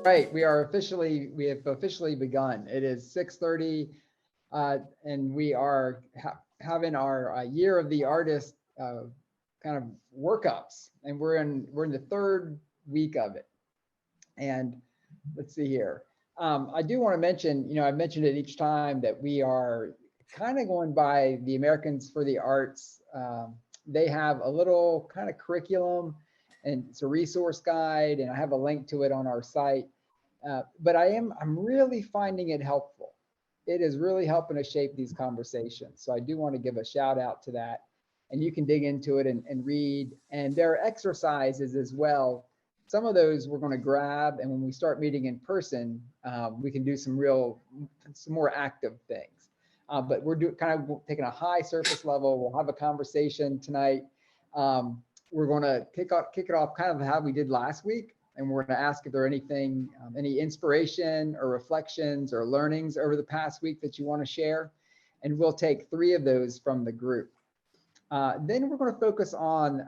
right, we have officially begun. It is 6:30, and we are having our Year of the Artist kind of workups, and we're in the third week of it. And let's see here. I do want to mention, I mentioned it each time that we are kind of going by the Americans for the Arts. They have a little kind of curriculum, and it's a resource guide, and I have a link to it on our site. But I'm really finding it helpful. It is really helping to shape these conversations. So I do want to give a shout out to that. And you can dig into it and read. And there are exercises as well. Some of those we're going to grab, and when we start meeting in person, we can do some more active things. But we're kind of taking a high surface level. We'll have a conversation tonight. We're going to kick it off kind of how we did last week, and we're going to ask if there are any inspiration or reflections or learnings over the past week that you want to share, and we'll take 3 of those from the group. Then we're going to focus on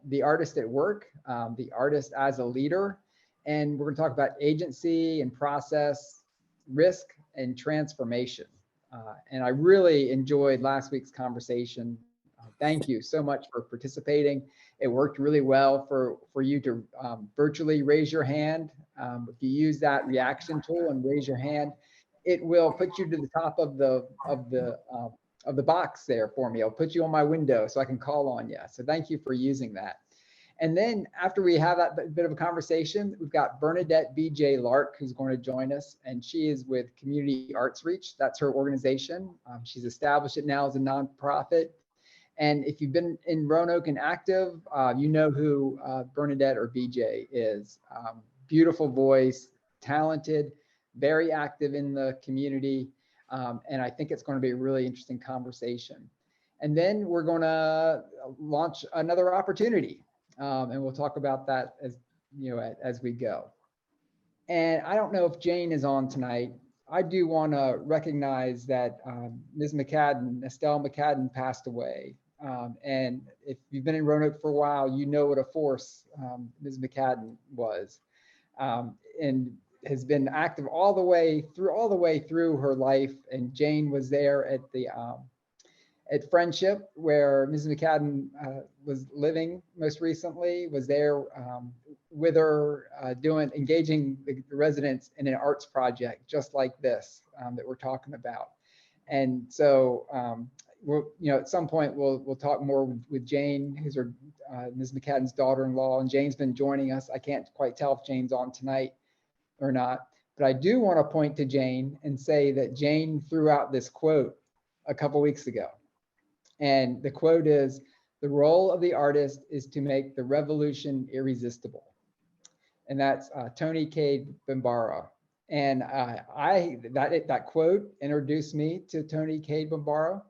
the artist at work, the artist as a leader, and we're going to talk about agency and process, risk, and transformation. And I really enjoyed last week's conversation. Thank you so much for participating. It worked really well for you to virtually raise your hand. If you use that reaction tool and raise your hand, it will put you to the top of the box there for me. I'll put you on my window so I can call on you. So thank you for using that. And then after we have that bit of a conversation, we've got Bernadette B.J. Lark, who's going to join us, and she is with Community Arts Reach. That's her organization. She's established it now as a nonprofit. And if you've been in Roanoke and active, you know who Bernadette or BJ is. Beautiful voice, talented, very active in the community. And I think it's going to be a really interesting conversation. And then we're going to launch another opportunity. And we'll talk about that as we go. And I don't know if Jane is on tonight. I do want to recognize that Ms. McCadden, Estelle McCadden, passed away. And if you've been in Roanoke for a while, you know what a force Ms. McCadden was, and has been active all the way through her life. And Jane was there at Friendship, where Mrs. McCadden was living most recently, was there with her engaging the residents in an arts project just like this that we're talking about. And so at some point we'll talk more with Jane, who's her Ms. McCadden's daughter-in-law, and Jane's been joining us. I can't quite tell if Jane's on tonight or not, but I do want to point to Jane and say that Jane threw out this quote a couple weeks ago. And the quote is, "The role of the artist is to make the revolution irresistible." And that's Toni Cade Bambara. And that quote introduced me to Toni Cade Bambara.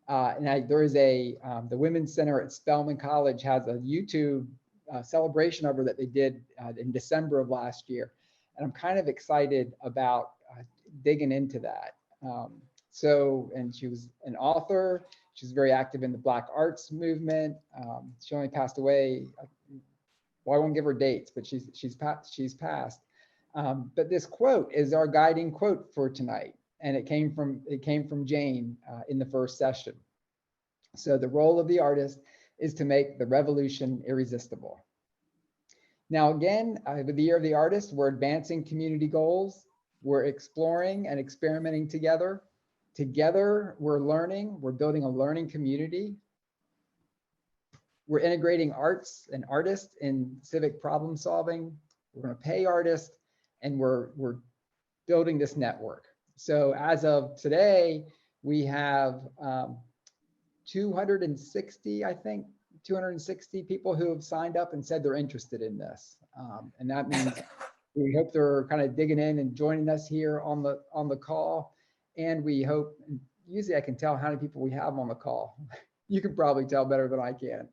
There is the Women's Center at Spelman College has a YouTube celebration of her that they did in December of last year. And I'm kind of excited about digging into that. And she was an author. She was very active in the Black arts movement. She only passed away. Well, I won't give her dates, but she's passed. But this quote is our guiding quote for tonight, and it came from Jane in the first session. So the role of the artist is to make the revolution irresistible. Now, again, with the Year of the Artist, we're advancing community goals. We're exploring and experimenting together. Together, we're learning. We're building a learning community. We're integrating arts and artists in civic problem solving. We're going to pay artists, and we're building this network. So as of today, we have 260, I think, 260 people who have signed up and said they're interested in this. And that means we hope they're kind of digging in and joining us here on the call. And we hope, usually I can tell how many people we have on the call. You can probably tell better than I can.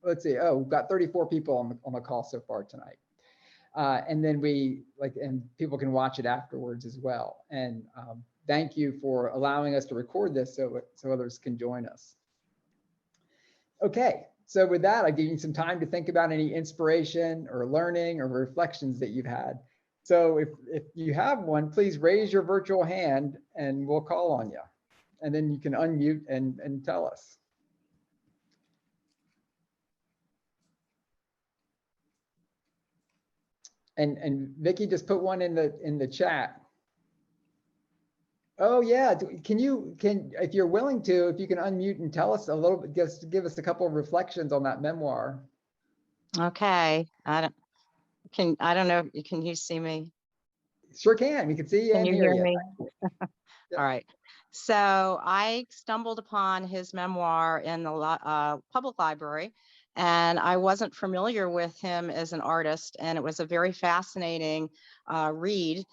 Let's see. Oh, we've got 34 people on the call so far tonight. And then and people can watch it afterwards as well. And thank you for allowing us to record this so others can join us. Okay, so with that, I'll give you some time to think about any inspiration or learning or reflections that you've had. So if you have one, please raise your virtual hand and we'll call on you. And then you can unmute and tell us. And Vicky just put one in the chat. Oh yeah, can if you're willing to, if you can unmute and tell us a little bit, just give us a couple of reflections on that memoir. Okay, I don't know. Can you see me? Sure can. We can see you Can and you hear hear you. me? Yep. All right. So I stumbled upon his memoir in the public library, and I wasn't familiar with him as an artist, and it was a very fascinating read.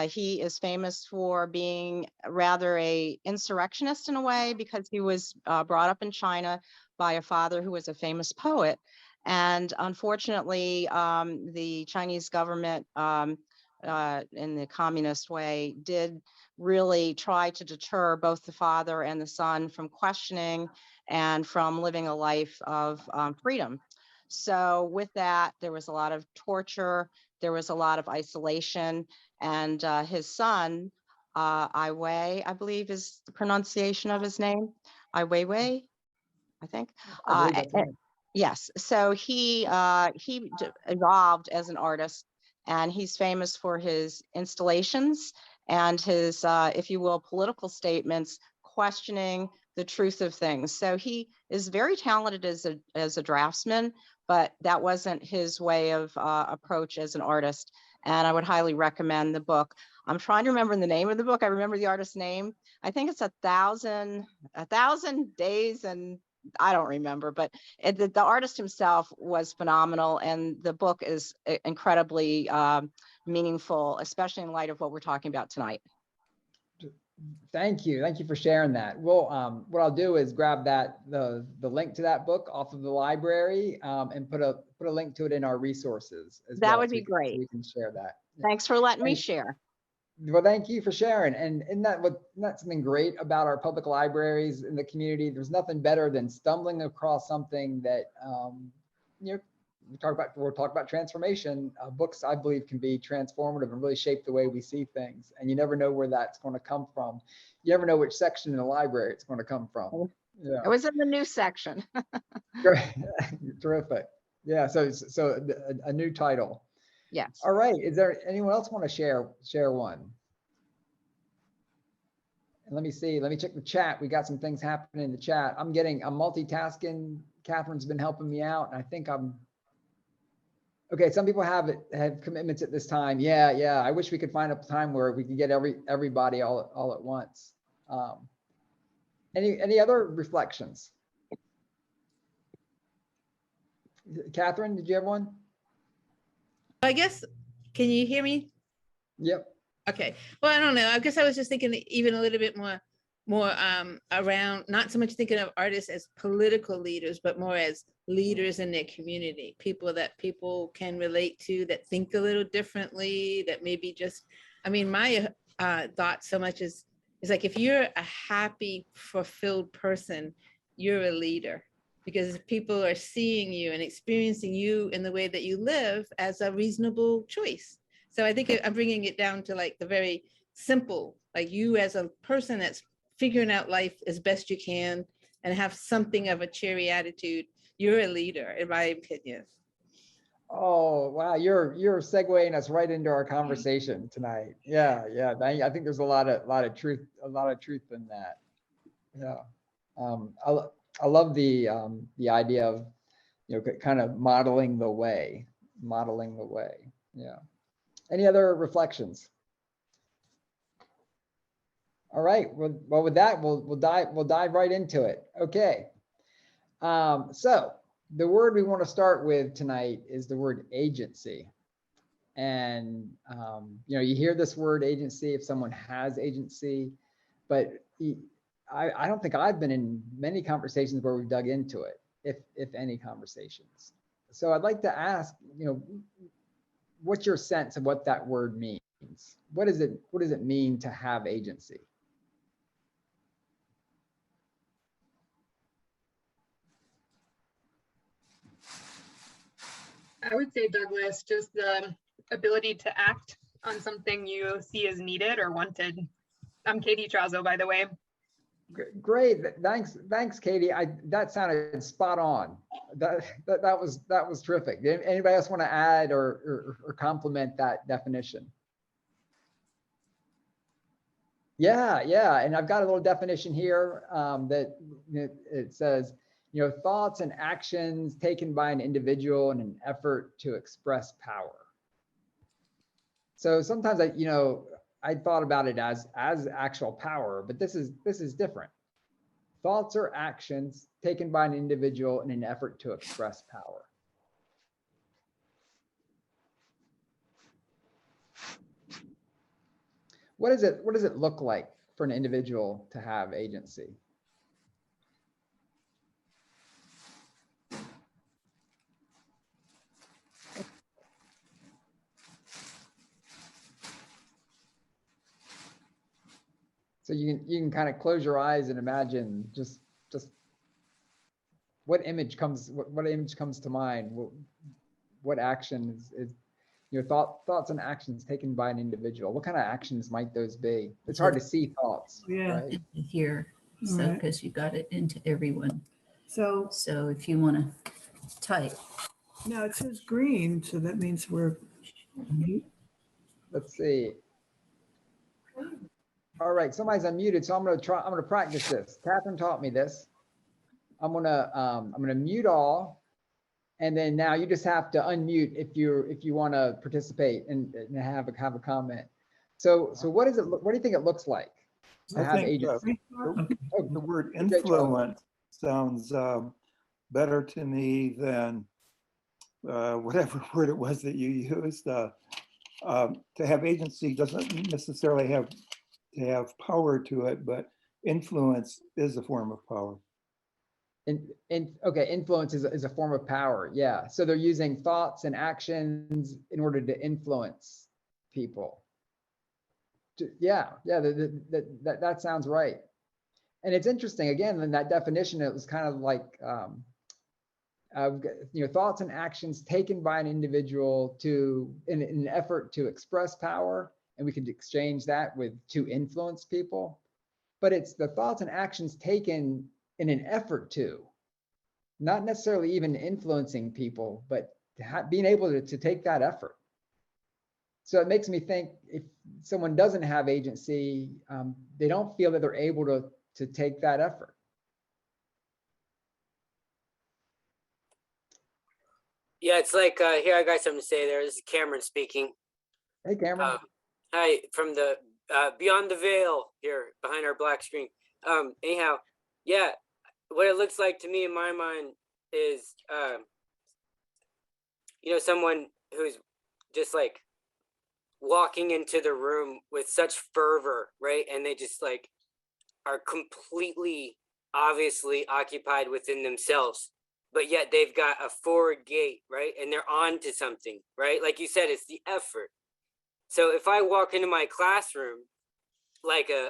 He is famous for being rather a insurrectionist in a way, because he was brought up in China by a father who was a famous poet. And unfortunately, the Chinese government in the communist way did really try to deter both the father and the son from questioning and from living a life of freedom. So with that, there was a lot of torture, there was a lot of isolation, and his son, Ai Weiwei, I believe is the pronunciation of his name, Ai Weiwei, I think. I believe that's right. Yes, so he evolved as an artist, and he's famous for his installations and his, if you will, political statements questioning the truth of things. So he is very talented as a draftsman, but that wasn't his way of approach as an artist. And I would highly recommend the book. I'm trying to remember the name of the book. I remember the artist's name. I think it's 1,000 Days, and I don't remember, but the artist himself was phenomenal, and the book is incredibly meaningful, especially in light of what we're talking about tonight. Thank you for sharing that. Well, what I'll do is grab the link to that book off of the library and put a link to it in our resources as well. That would be great. So we can share that. Thanks for letting me share. Well, thank you for sharing. And isn't that something great about our public libraries in the community? There's nothing better than stumbling across something that, you know, we'll talk about transformation. Books, I believe, can be transformative and really shape the way we see things. And you never know where that's going to come from. You never know which section in the library it's going to come from. Yeah. It was in the new section. Terrific. Yeah. So a new title. Yes. All right. Is there anyone else want to share one? And let me see. Let me check the chat. We got some things happening in the chat. I'm multitasking. Catherine's been helping me out, and I think I'm okay. Some people have commitments at this time. Yeah. I wish we could find a time where we could get everybody all at once. Any other reflections? Catherine, did you have one? I guess, can you hear me? Yep. Okay. Well, I don't know. I guess I was just thinking even a little bit more around, not so much thinking of artists as political leaders, but more as leaders in their community, people that people can relate to, that think a little differently, that maybe just, I mean, my thought so much is like, if you're a happy, fulfilled person, you're a leader. Because people are seeing you and experiencing you in the way that you live as a reasonable choice. So I think I'm bringing it down to like the very simple, like you as a person that's figuring out life as best you can and have something of a cheery attitude, you're a leader, in my opinion. Oh, wow. You're segueing us right into our conversation tonight. Yeah. I think there's a lot of truth in that. Yeah. I love the idea of, kind of modeling the way. Yeah. Any other reflections? All right. Well, with that, we'll dive right into it. Okay. So the word we want to start with tonight is the word agency. And you hear this word agency if someone has agency, but I don't think I've been in many conversations where we've dug into it, if any conversations. So I'd like to ask, what's your sense of what that word means? What does it mean to have agency? I would say, Douglas, just the ability to act on something you see as needed or wanted. I'm Katie Trazo, by the way. Great, thanks, Katie. That sounded spot on. That was terrific. Anybody else want to add or complement that definition? Yeah, and I've got a little definition here that it says, thoughts and actions taken by an individual in an effort to express power. So sometimes I thought about it as actual power, but this is different. Thoughts or actions taken by an individual in an effort to express power. What does it look like for an individual to have agency? So you can kind of close your eyes and imagine just what image comes to mind. What action is thoughts and actions taken by an individual. What kind of actions might those be? It's hard to see thoughts. Yeah. Right? Here, so Right. because you got it into everyone. So So if you want to type, now it says green, so that means we're mute. Let's see. All right, somebody's unmuted, so I'm gonna practice this. Catherine taught me this. I'm gonna mute all, and then now you just have to unmute if you want to participate and have a comment. So what is it? What do you think it looks like to I have think agency? Okay. the word Great job. influence sounds better to me than whatever word it was that you used. To have agency doesn't necessarily have to have power to it, but influence is a form of power. Okay, influence is a form of power. Yeah, so they're using thoughts and actions in order to influence people. Yeah, that sounds right. And it's interesting, again, in that definition, it was kind of like thoughts and actions taken by an individual in an effort to express power, and we could exchange that with to influence people. But it's the thoughts and actions taken in an effort to, not necessarily even influencing people, but being able to take that effort. So it makes me think if someone doesn't have agency, they don't feel that they're able to take that effort. Yeah, it's like here I got something to say there. This is Cameron speaking. Hey, Cameron. Hi, from the beyond the veil here behind our black screen. Anyhow, yeah, what it looks like to me in my mind is someone who's just like walking into the room with such fervor, right? And they just like are completely obviously occupied within themselves, but yet they've got a forward gait, right? And they're on to something, right? Like you said, it's the effort. So if I walk into my classroom like a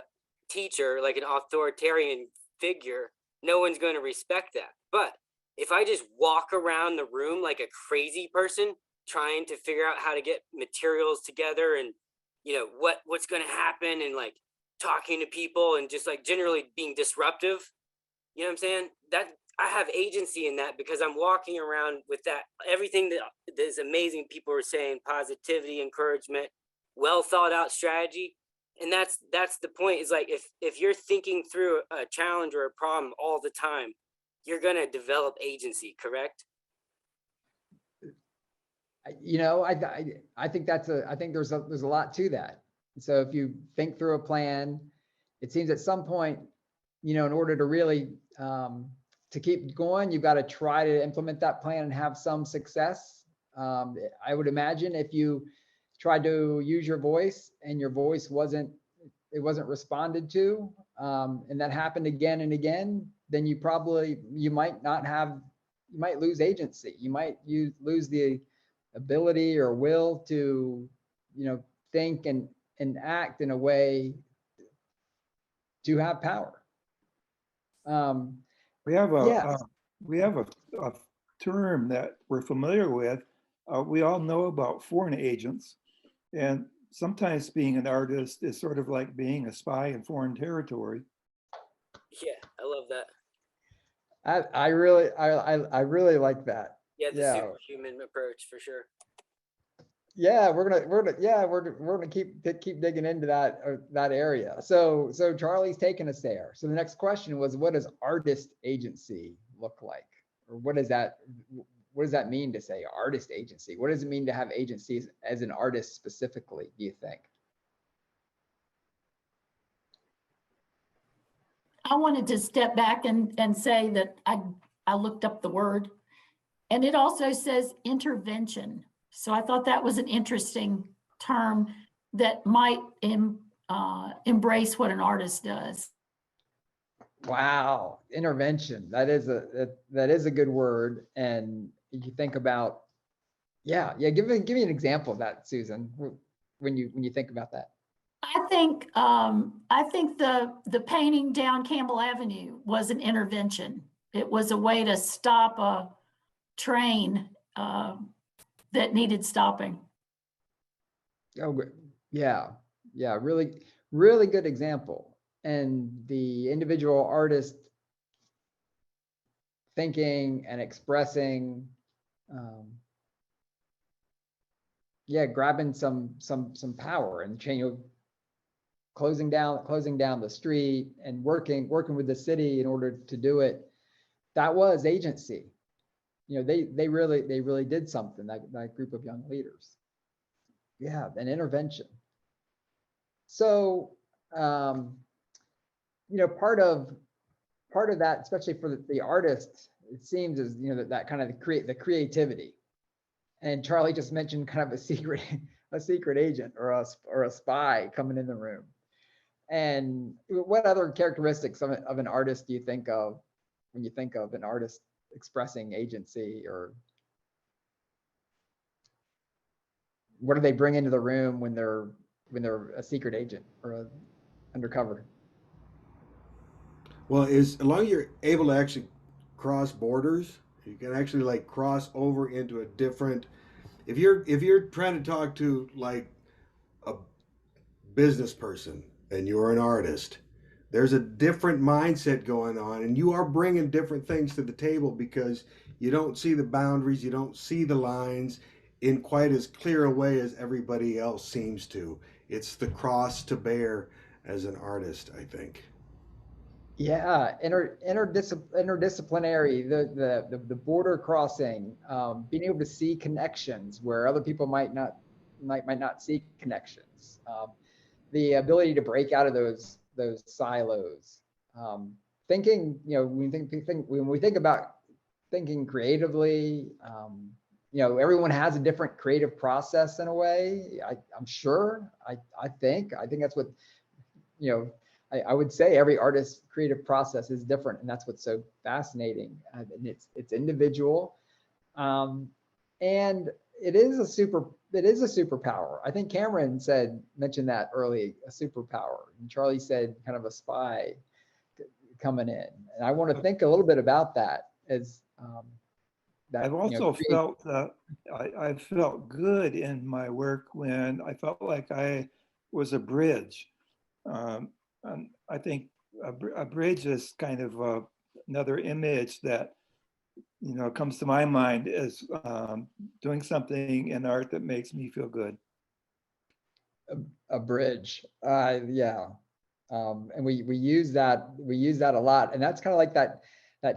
teacher, like an authoritarian figure, no one's going to respect that. But if I just walk around the room like a crazy person trying to figure out how to get materials together and what's going to happen, and like talking to people and just like generally being disruptive, you know what I'm saying? That I have agency in that because I'm walking around with that, everything that is amazing people are saying, positivity, encouragement, well thought out strategy. And that's the point, is like if you're thinking through a challenge or a problem all the time, you're going to develop agency, correct? I think I think there's a lot to that. So if you think through a plan, it seems at some point, in order to really to keep going, you've got to try to implement that plan and have some success. I would imagine if you tried to use your voice and your voice wasn't responded to, and that happened again and again, then you might lose agency. You might lose the ability or will to, think and act in a way to have power. We have Yeah. a term that we're familiar with. We all know about foreign agents, and sometimes being an artist is sort of like being a spy in foreign territory. Yeah, I love that. I really like that. Yeah, the Yeah. superhuman approach for sure. Yeah, we're gonna keep digging into that area. So Charlie's taking us there. So the next question was, what does artist agency look like? Or what does that mean to say artist agency? What does it mean to have agencies as an artist specifically, do you think? I wanted to step back and say that I looked up the word, and it also says intervention. So I thought that was an interesting term that might embrace what an artist does. Wow, intervention. That is a good word. And you think about, yeah. Give me an example of that, Susan, when you think about that. I think the painting down Campbell Avenue was an intervention. It was a way to stop a train that needed stopping. Oh, yeah, really, really good example. And the individual artist thinking and expressing, grabbing some power and closing down the street and working with the city in order to do it. That was agency. They really did something, that group of young leaders. Yeah, an intervention. So, part of that, especially for the artist, it seems is, that kind of the creativity. And Charlie just mentioned kind of a secret agent or a spy coming in the room. And what other characteristics of an artist do you think of when you think of an artist expressing agency? Or what do they bring into the room when they're a secret agent or a undercover? Well, as long as you're able to actually cross borders, you can actually like cross over into a different. If you're trying to talk to like a business person and you're an artist, there's a different mindset going on, and you are bringing different things to the table because you don't see the boundaries, you don't see the lines in quite as clear a way as everybody else seems to. It's the cross to bear as an artist, I think. Yeah, interdisciplinary, the border crossing, being able to see connections where other people might not see connections, the ability to break out of those silos, thinking, when we think about thinking creatively, everyone has a different creative process in a way. I'm sure. I think that's what, I would say every artist's creative process is different, and that's what's so fascinating. And it's individual, and it is a superpower. I think Cameron mentioned that early, a superpower, and Charlie said kind of a spy coming in. And I want to think a little bit about that as that. I've also felt I felt good in my work when I felt like I was a bridge. And I think a bridge is kind of another image that comes to my mind as doing something in art that makes me feel good. A bridge, yeah, and we use that a lot, and that's kind of like that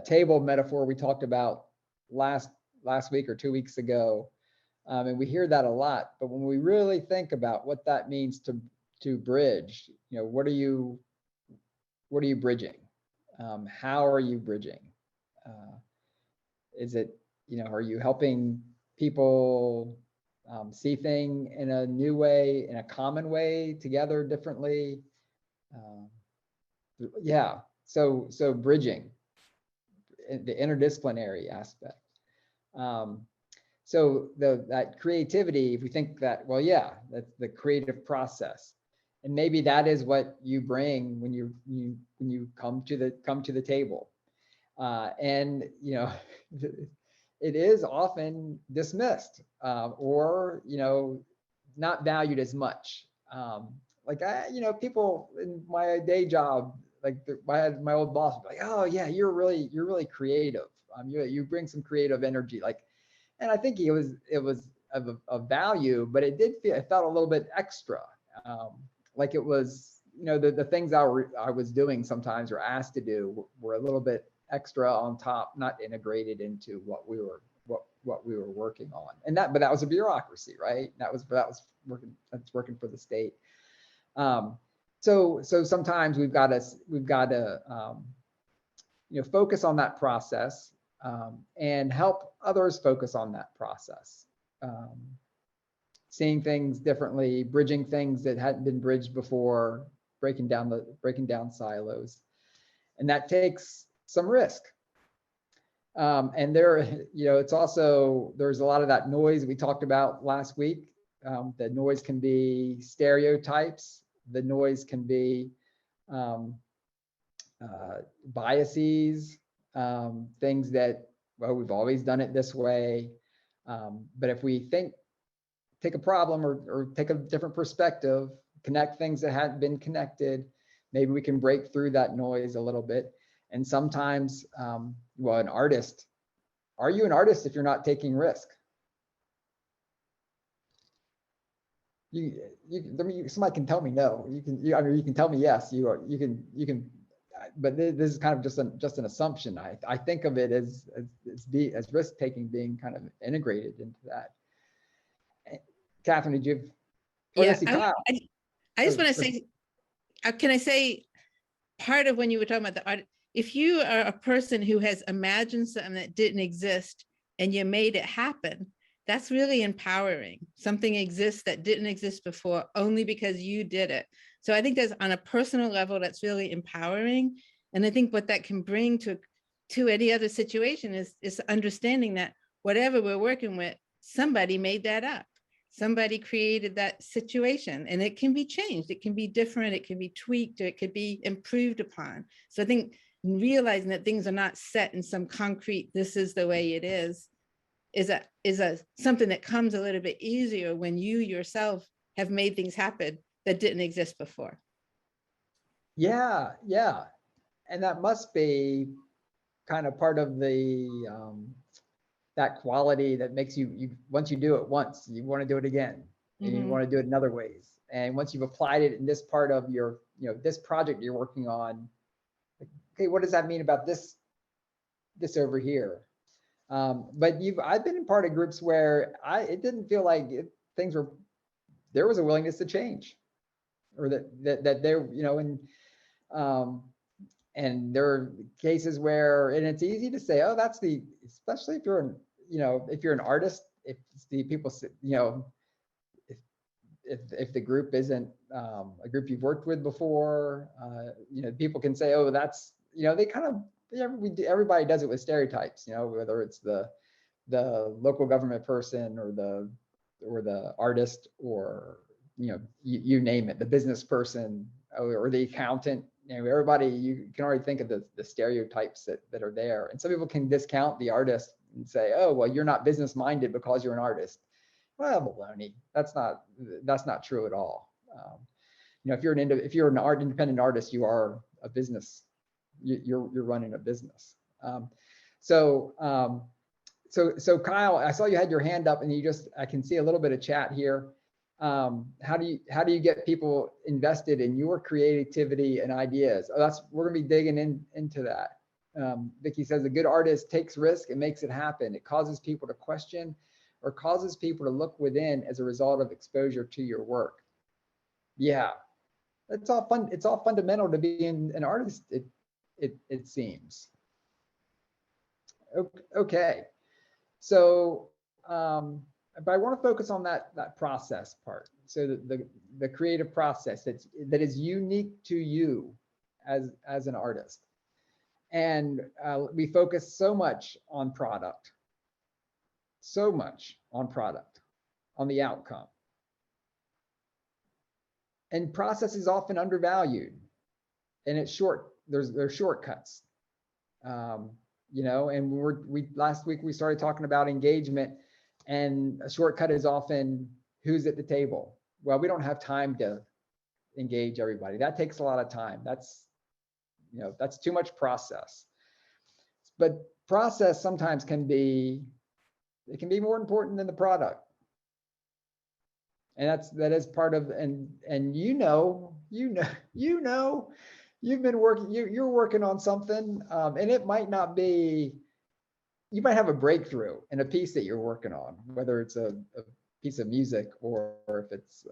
table metaphor we talked about last week or 2 weeks ago, and we hear that a lot. But when we really think about what that means to bridge, what are you bridging? How are you bridging? Is it, are you helping people see things in a new way, in a common way, together differently? Yeah, so bridging, the interdisciplinary aspect. So that creativity, if we think that, well, yeah, that's the creative process, and maybe that is what you bring when you come to the table, and it is often dismissed, or not valued as much. Like people in my day job, like my old boss would be like, oh yeah, you're really creative. You bring some creative energy. Like, and I think it was of value, but it felt a little bit extra. Like it was, the things I was doing sometimes or asked to do were a little bit extra on top, not integrated into what we were working on. But that was a bureaucracy, right? That's working for the state. So sometimes we've got to focus on that process, and help others focus on that process. Seeing things differently, bridging things that hadn't been bridged before, breaking down silos. And that takes some risk. And it's also, there's a lot of that noise we talked about last week. The noise can be stereotypes. The noise can be biases, things that, well, we've always done it this way. But if we take a problem or take a different perspective, connect things that hadn't been connected, maybe we can break through that noise a little bit. And sometimes, well, an artist, are you an artist if you're not taking risk? Somebody can tell me no. You can tell me yes. You can. But this is kind of just an assumption. I think of it as risk taking being kind of integrated into that. Catherine, did you? Yeah, I just want to say, can I say, part of when you were talking about the art, if you are a person who has imagined something that didn't exist and you made it happen, that's really empowering. Something exists that didn't exist before only because you did it. So I think that's on a personal level, that's really empowering. And I think what that can bring to any other situation is understanding that whatever we're working with, somebody made that up. Somebody created that situation, and it can be changed. It can be different. It can be tweaked, or it could be improved upon. So I think realizing that things are not set in some concrete, this is the way it is something that comes a little bit easier when you yourself have made things happen that didn't exist before. Yeah. And that must be kind of part of the that quality that makes you once you do it once, you want to do it again, and you want to do it in other ways. And once you've applied it in this part of your, this project you're working on, okay, what does that mean about this over here? But I've been in part of groups where it didn't feel like there was a willingness to change, or that there, and there are cases where, and it's easy to say, oh, especially if you're an artist, if the people, if the group isn't a group you've worked with before, people can say, oh, that's, they kind of, everybody does it with stereotypes, whether it's the local government person or the artist, or you name it, the business person or the accountant. Everybody, you can already think of the stereotypes that are there. And some people can discount the artist and say, oh, well, you're not business minded because you're an artist. Well, baloney. That's not true at all. If you're an independent artist, you are a business. You're running a business. So Kyle, I saw you had your hand up, and I can see a little bit of chat here. How do you get people invested in your creativity and ideas? We're gonna be digging into that. Vicki says a good artist takes risk and makes it happen. It causes people to question, or causes people to look within as a result of exposure to your work. Yeah, it's all fun. It's all fundamental to being an artist. It seems. Okay, so. But I want to focus on that process part. So the creative process that is unique to you as an artist. And we focus so much on product, on the outcome. And process is often undervalued, and it's there's shortcuts. And last week we started talking about engagement. And a shortcut is often who's at the table. Well, we don't have time to engage everybody. That takes a lot of time. That's, that's too much process. But process sometimes can be more important than the product. And that is part of, and you've been working, you're working on something, and it might not be, you might have a breakthrough in a piece that you're working on, whether it's a piece of music or if it's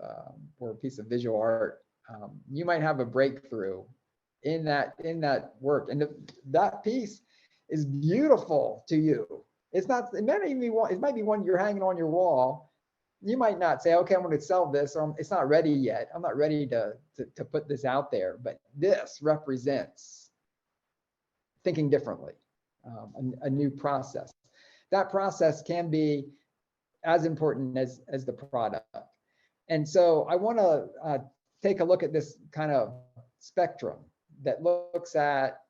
or a piece of visual art. You might have a breakthrough in that work, and that piece is beautiful to you. It might be one you're hanging on your wall. You might not say, okay, I'm going to sell this, or it's not ready yet. I'm not ready to put this out there, but this represents thinking differently, a new process. That process can be as important as the product. And so I want to take a look at this kind of spectrum that looks at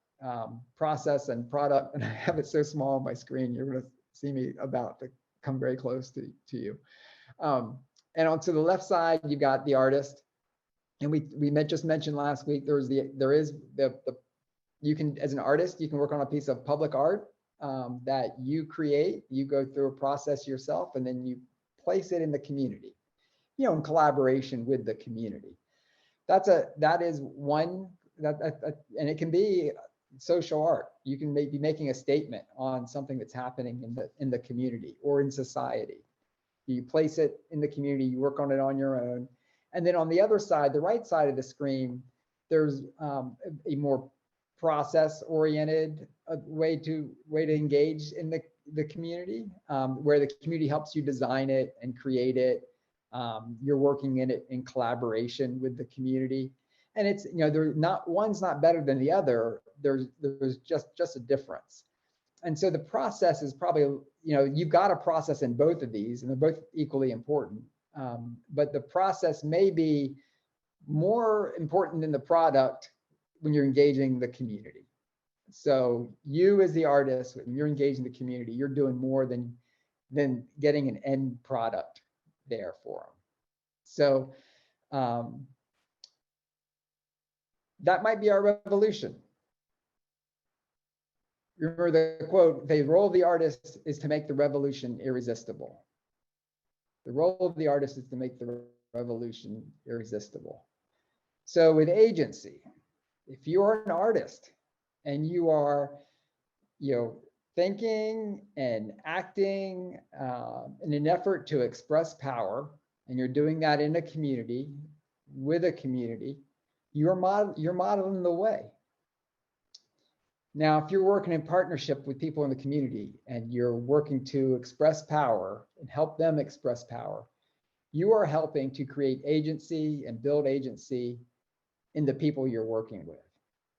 process and product. And I have it so small on my screen, you're going to see me about to come very close to you. And on to the left side, you've got the artist. And we just mentioned last week, you can, as an artist, you can work on a piece of public art that you create. You go through a process yourself, and then you place it in the community, in collaboration with the community. That is one, and it can be social art. You can be making a statement on something that's happening in the community or in society. You place it in the community, you work on it on your own. And then on the other side, the right side of the screen, there's a more process-oriented way to engage in the community, where the community helps you design it and create it. You're working in it in collaboration with the community. And it's, one's not better than the other. There's just a difference. And so the process is probably, you've got a process in both of these, and they're both equally important. But the process may be more important than the product when you're engaging the community. So you as the artist, when you're engaging the community, you're doing more than getting an end product there for them. So that might be our revolution. Remember the quote, the role of the artist is to make the revolution irresistible. The role of the artist is to make the revolution irresistible. So with agency, if you are an artist and you are, thinking and acting in an effort to express power, and you're doing that in a community, with a community, you're modeling the way. Now, if you're working in partnership with people in the community and you're working to express power and help them express power, you are helping to create agency and build agency in the people you're working with.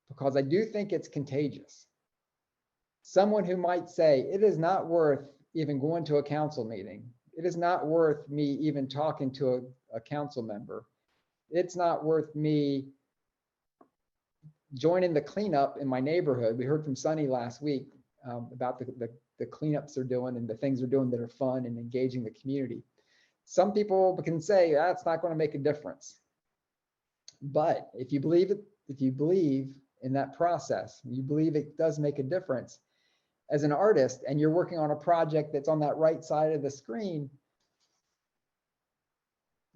Because I do think it's contagious. Someone who might say, it is not worth even going to a council meeting. It is not worth me even talking to a council member. It's not worth me joining the cleanup in my neighborhood. We heard from Sunny last week about the cleanups they're doing and the things they're doing that are fun and engaging the community. Some people can say that's not going to make a difference. But if you believe in that process, you believe it does make a difference, as an artist, and you're working on a project that's on that right side of the screen,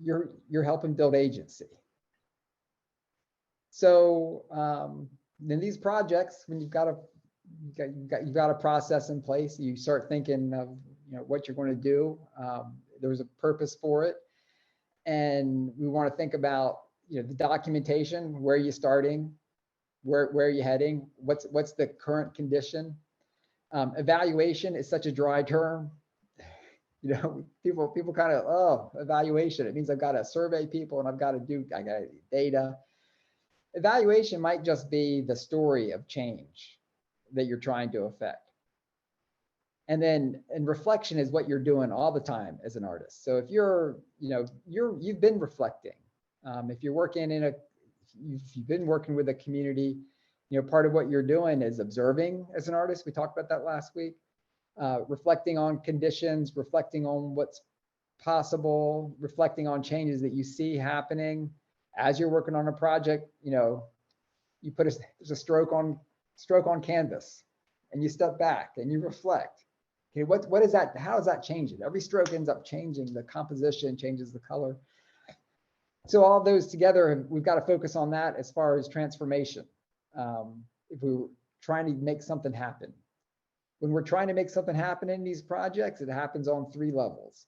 you're helping build agency. So in these projects, when you've got a process in place, you start thinking of what you're going to do. There's a purpose for it, and we want to think about the documentation. Where are you starting? Where are you heading? What's the current condition? Evaluation is such a dry term. People kind of, evaluation. It means I've got to survey people and I got data. Evaluation might just be the story of change that you're trying to affect. And reflection is what you're doing all the time as an artist. So if you've been reflecting. If you're working you've been working with a community, part of what you're doing is observing as an artist. We talked about that last week. Reflecting on conditions, reflecting on what's possible, reflecting on changes that you see happening as you're working on a project. You know, you put there's a stroke on canvas, and you step back and you reflect. Okay, what is that? How does that change it? Every stroke ends up changing the composition, changes the color. So all those together, we've got to focus on that as far as transformation. If we're trying to make something happen. When we're trying to make something happen in these projects, it happens on 3 levels.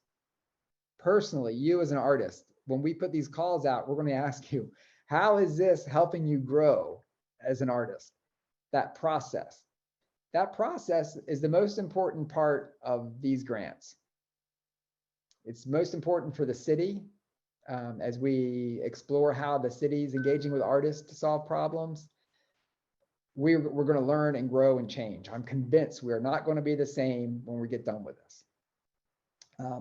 Personally, you as an artist, when we put these calls out, we're going to ask you, how is this helping you grow as an artist? That process. That process is the most important part of these grants. It's most important for the city as we explore how the city is engaging with artists to solve problems. We're going to learn and grow and change. I'm convinced we're not going to be the same when we get done with this.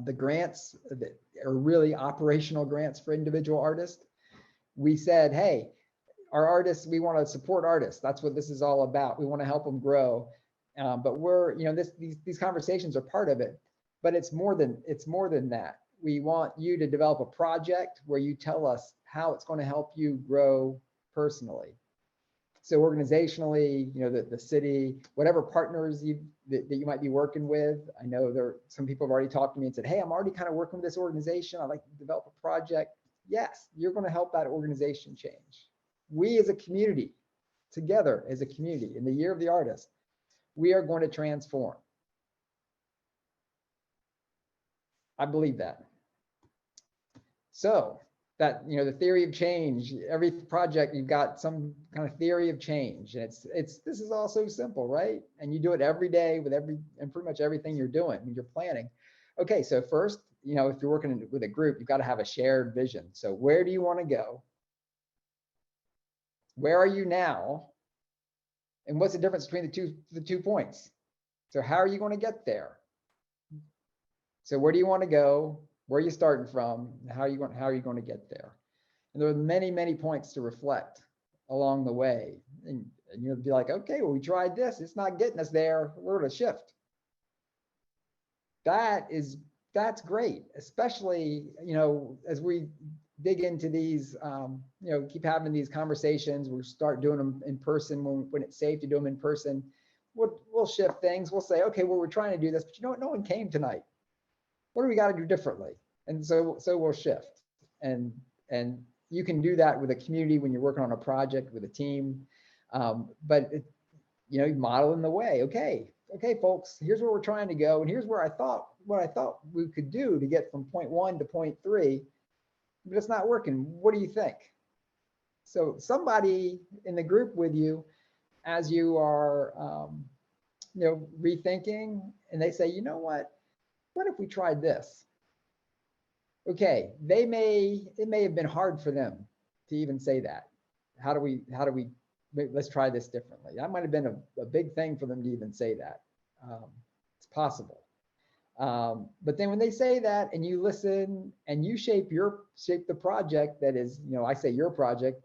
The grants that are really operational grants for individual artists. We said, hey, our artists, we want to support artists. That's what this is all about. We want to help them grow. But we're, you know, these conversations are part of it, but it's more than that. We want you to develop a project where you tell us how it's going to help you grow personally. So organizationally, you know, the city, whatever partners that you might be working with. I know some people have already talked to me and said, hey, I'm already kind of working with this organization. I'd like to develop a project. Yes, you're going to help that organization change. We as a community, together as a community, in the year of the artist, we are going to transform. I believe that. So that, you know, the theory of change, every project, you've got some kind of theory of change. And this is all so simple, right? And you do it every day with and pretty much everything you're doing when you're planning. Okay, so first, you know, if you're working with a group, you've got to have a shared vision. So where do you want to go? Where are you now? And what's the difference between the two points? So how are you going to get there? So where do you want to go? Where are you starting from? How are you going to get there? And there are many, many points to reflect along the way. And you'll be like, okay, well, we tried this. It's not getting us there. We're going to shift. That's great, especially, you know, as we dig into these, you know, keep having these conversations. We'll start doing them in person when it's safe to do them in person. We'll shift things. We'll say, okay, well, we're trying to do this, but you know what? No one came tonight. What do we got to do differently? And so we'll shift. And you can do that with a community when you're working on a project with a team. But you know, you model in the way. Okay, folks, here's where we're trying to go, and here's where what I thought we could do to get from point 1 to point 3, but it's not working. What do you think? So somebody in the group with you, as you are, you know, rethinking, and they say, you know what if we tried this? Okay, it may have been hard for them to even say that. How do we, let's try this differently. That might've been a big thing for them to even say that. It's possible. But then when they say that and you listen and you shape the project that is, you know, I say your project,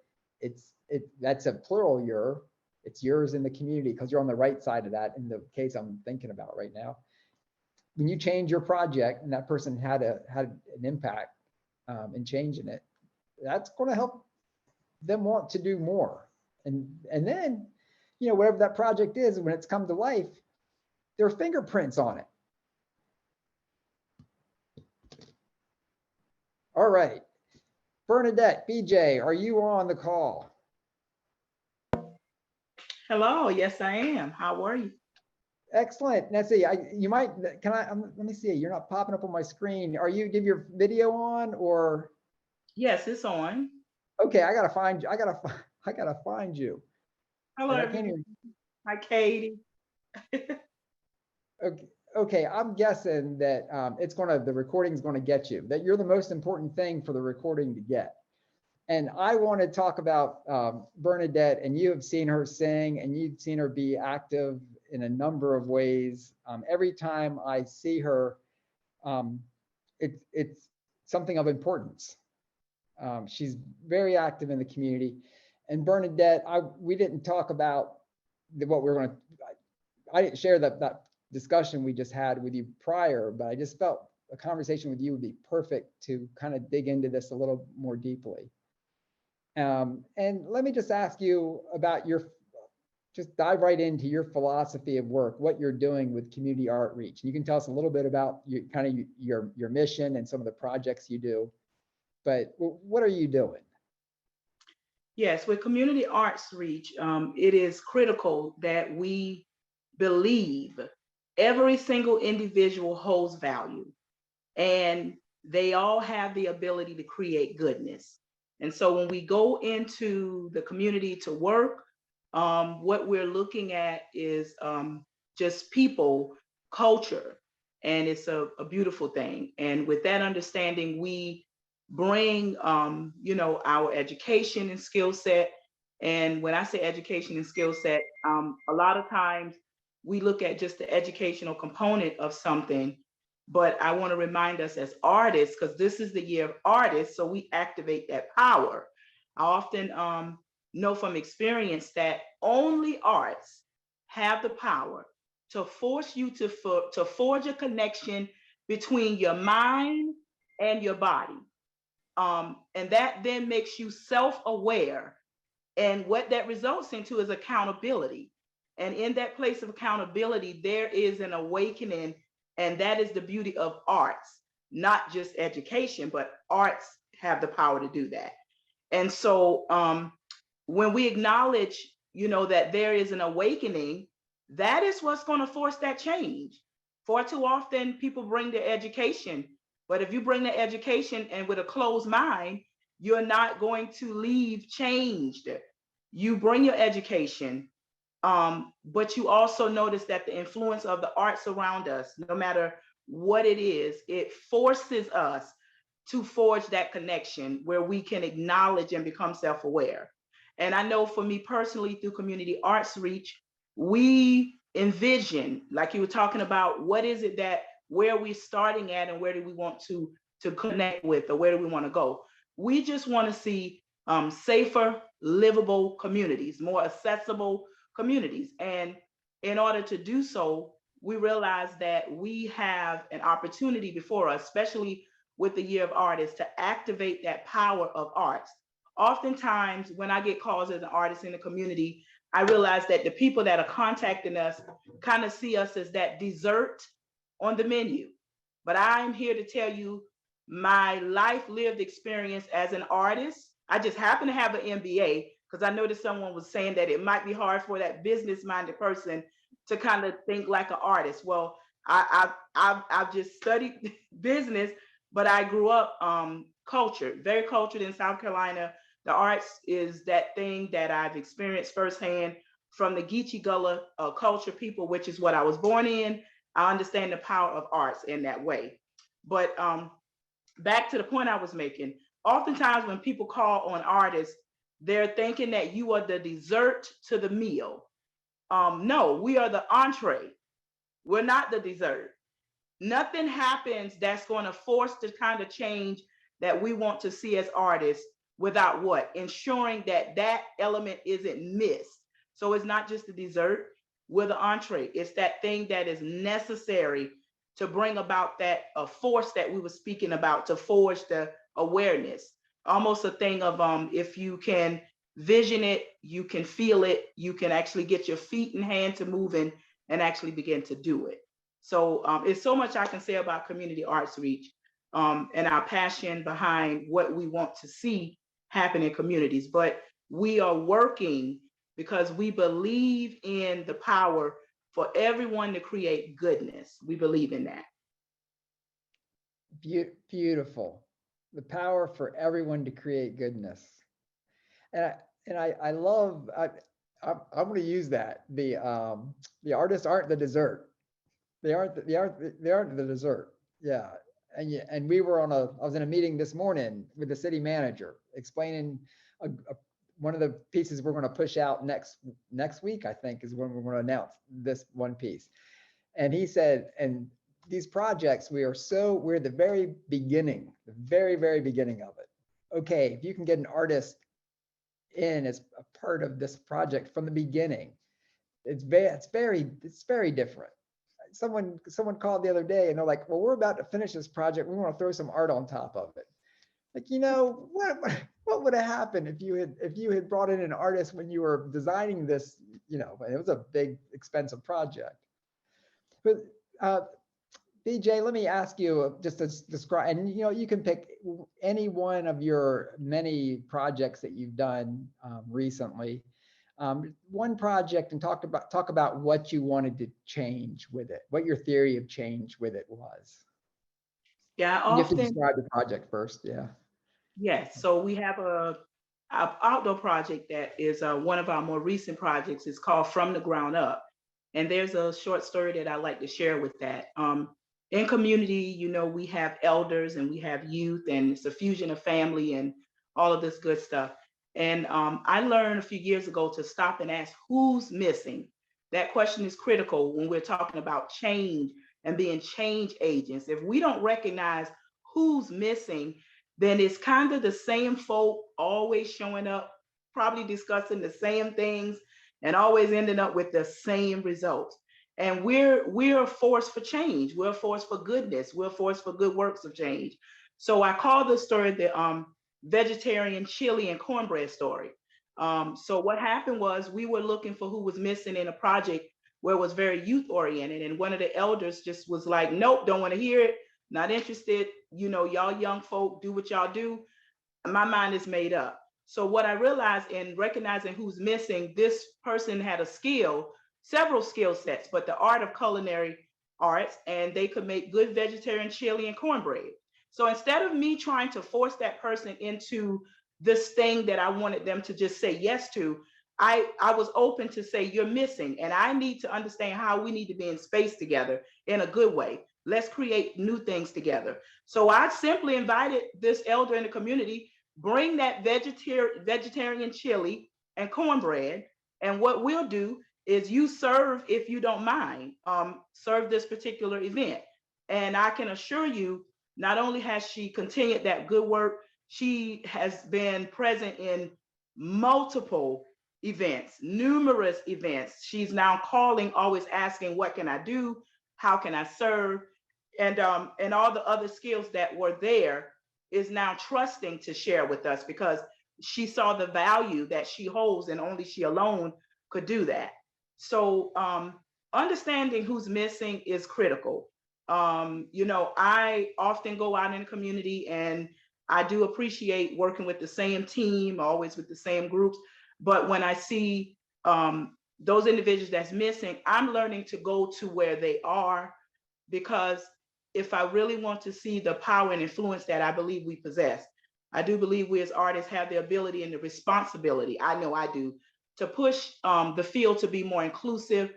that's a plural your, it's yours in the community because you're on the right side of that in the case I'm thinking about right now. When you change your project and that person had an impact in changing it, that's going to help them want to do more. And then, you know, whatever that project is, when it's come to life, there are fingerprints on it. All right. Bernadette, BJ, are you on the call? Hello, yes, I am. How are you? Excellent. Let's see. Let me see. You're not popping up on my screen. Do you have your video on or? Yes, it's on. Okay, I gotta find you. I gotta find you. Hello, everyone. Hi, Katie. Okay. I'm guessing that the recording's gonna get you. That you're the most important thing for the recording to get. And I want to talk about Bernadette, and you have seen her sing, and you've seen her be active in a number of ways. Every time I see her, it's something of importance. She's very active in the community. And Bernadette, we didn't talk about what we're going to, I didn't share that discussion we just had with you prior, but I just felt a conversation with you would be perfect to kind of dig into this a little more deeply. And let me just ask you about just dive right into your philosophy of work, what you're doing with Community Outreach. You can tell us a little bit about your mission and some of the projects you do, but what are you doing? Yes, with Community Outreach, it is critical that we believe every single individual holds value and they all have the ability to create goodness. And so when we go into the community to work, what we're looking at is just people, culture, and it's a beautiful thing. And with that understanding, we bring, our education and skill set. And when I say education and skill set, a lot of times we look at just the educational component of something, but I want to remind us as artists, because this is the year of artists, so we activate that power. I often know from experience that only arts have the power to force you to forge a connection between your mind and your body. And that then makes you self-aware. And what that results into is accountability. And in that place of accountability, there is an awakening. And that is the beauty of arts, not just education, but arts have the power to do that. And so when we acknowledge, that there is an awakening, that is what's going to force that change. Far too often, people bring their education, but if you bring the education and with a closed mind, you're not going to leave changed. You bring your education, but you also notice that the influence of the arts around us, no matter what it is, it forces us to forge that connection where we can acknowledge and become self-aware. And I know for me personally, through Community Outreach, we envision, like you were talking about, what is it that, where we're starting at and where do we want to connect with, or where do we want to go? We just want to see safer, livable communities, more accessible communities. And in order to do so, we realize that we have an opportunity before us, especially with the Year of Artists, to activate that power of arts. Oftentimes, when I get calls as an artist in the community, I realize that the people that are contacting us kind of see us as that dessert on the menu. But I'm here to tell you my life lived experience as an artist. I just happen to have an MBA, because I noticed someone was saying that it might be hard for that business-minded person to kind of think like an artist. Well, I've just studied business, but I grew up cultured, very cultured in South Carolina. The arts is that thing that I've experienced firsthand from the Geechee Gullah culture people, which is what I was born in. I understand the power of arts in that way. But back to the point I was making, oftentimes when people call on artists, they're thinking that you are the dessert to the meal. No, we are the entree. We're not the dessert. Nothing happens that's going to force the kind of change that we want to see as artists without what? Ensuring that that element isn't missed. So it's not just the dessert, we're the entree. It's that thing that is necessary to bring about that force that we were speaking about, to forge the awareness. Almost a thing of if you can vision it, you can feel it, you can actually get your feet and hands to moving and actually begin to do it. So it's so much I can say about Community Outreach and our passion behind what we want to see happen in communities. But we are working because we believe in the power for everyone to create goodness. We believe in that. Beautiful. The power for everyone to create goodness. And I love, I'm going to use that. The artists aren't the dessert. They aren't the dessert. Yeah. And we were I was in a meeting this morning with the city manager explaining one of the pieces we're going to push out next week, I think, is when we're going to announce this one piece. And he said, and these projects, we're at the very beginning, the very, very beginning of it. Okay, if you can get an artist in as a part of this project from the beginning, it's very different. someone called the other day and they're like, well, we're about to finish this project. We want to throw some art on top of it. Like, what would have happened if you had brought in an artist when you were designing this, it was a big, expensive project. But BJ, let me ask you just to describe, and you can pick any one of your many projects that you've done recently. One project, and talk about what you wanted to change with it, what your theory of change with it was. Yeah, You have to often, describe the project first. Yeah. yes. So we have a outdoor project that is one of our more recent projects. It's called From the Ground Up. And there's a short story that I like to share with that. In community, we have elders and we have youth, and it's a fusion of family and all of this good stuff. And I learned a few years ago to stop and ask who's missing. That question is critical when we're talking about change and being change agents. If we don't recognize who's missing, then it's kind of the same folk always showing up, probably discussing the same things and always ending up with the same results. And we're a force for change. We're a force for goodness. We're a force for good works of change. So I call this story the vegetarian chili and cornbread story. So what happened was we were looking for who was missing in a project where it was very youth oriented. And one of the elders just was like, nope, don't want to hear it. Not interested. Y'all young folk, do what y'all do. My mind is made up. So what I realized in recognizing who's missing, this person had a skill, several skill sets, but the art of culinary arts, and they could make good vegetarian chili and cornbread. So instead of me trying to force that person into this thing that I wanted them to just say yes to, I was open to say, you're missing, and I need to understand how we need to be in space together in a good way. Let's create new things together. So I simply invited this elder in the community, bring that vegetarian chili and cornbread. And what we'll do is you serve, if you don't mind, serve this particular event. And I can assure you, not only has she continued that good work, she has been present in multiple events, numerous events. She's now calling, always asking, what can I do? How can I serve? And all the other skills that were there is now trusting to share with us because she saw the value that she holds and only she alone could do that. So understanding who's missing is critical. I often go out in the community and I do appreciate working with the same team, always with the same groups. But when I see those individuals that's missing, I'm learning to go to where they are, because if I really want to see the power and influence that I believe we possess, I do believe we as artists have the ability and the responsibility, I know I do, to push the field to be more inclusive,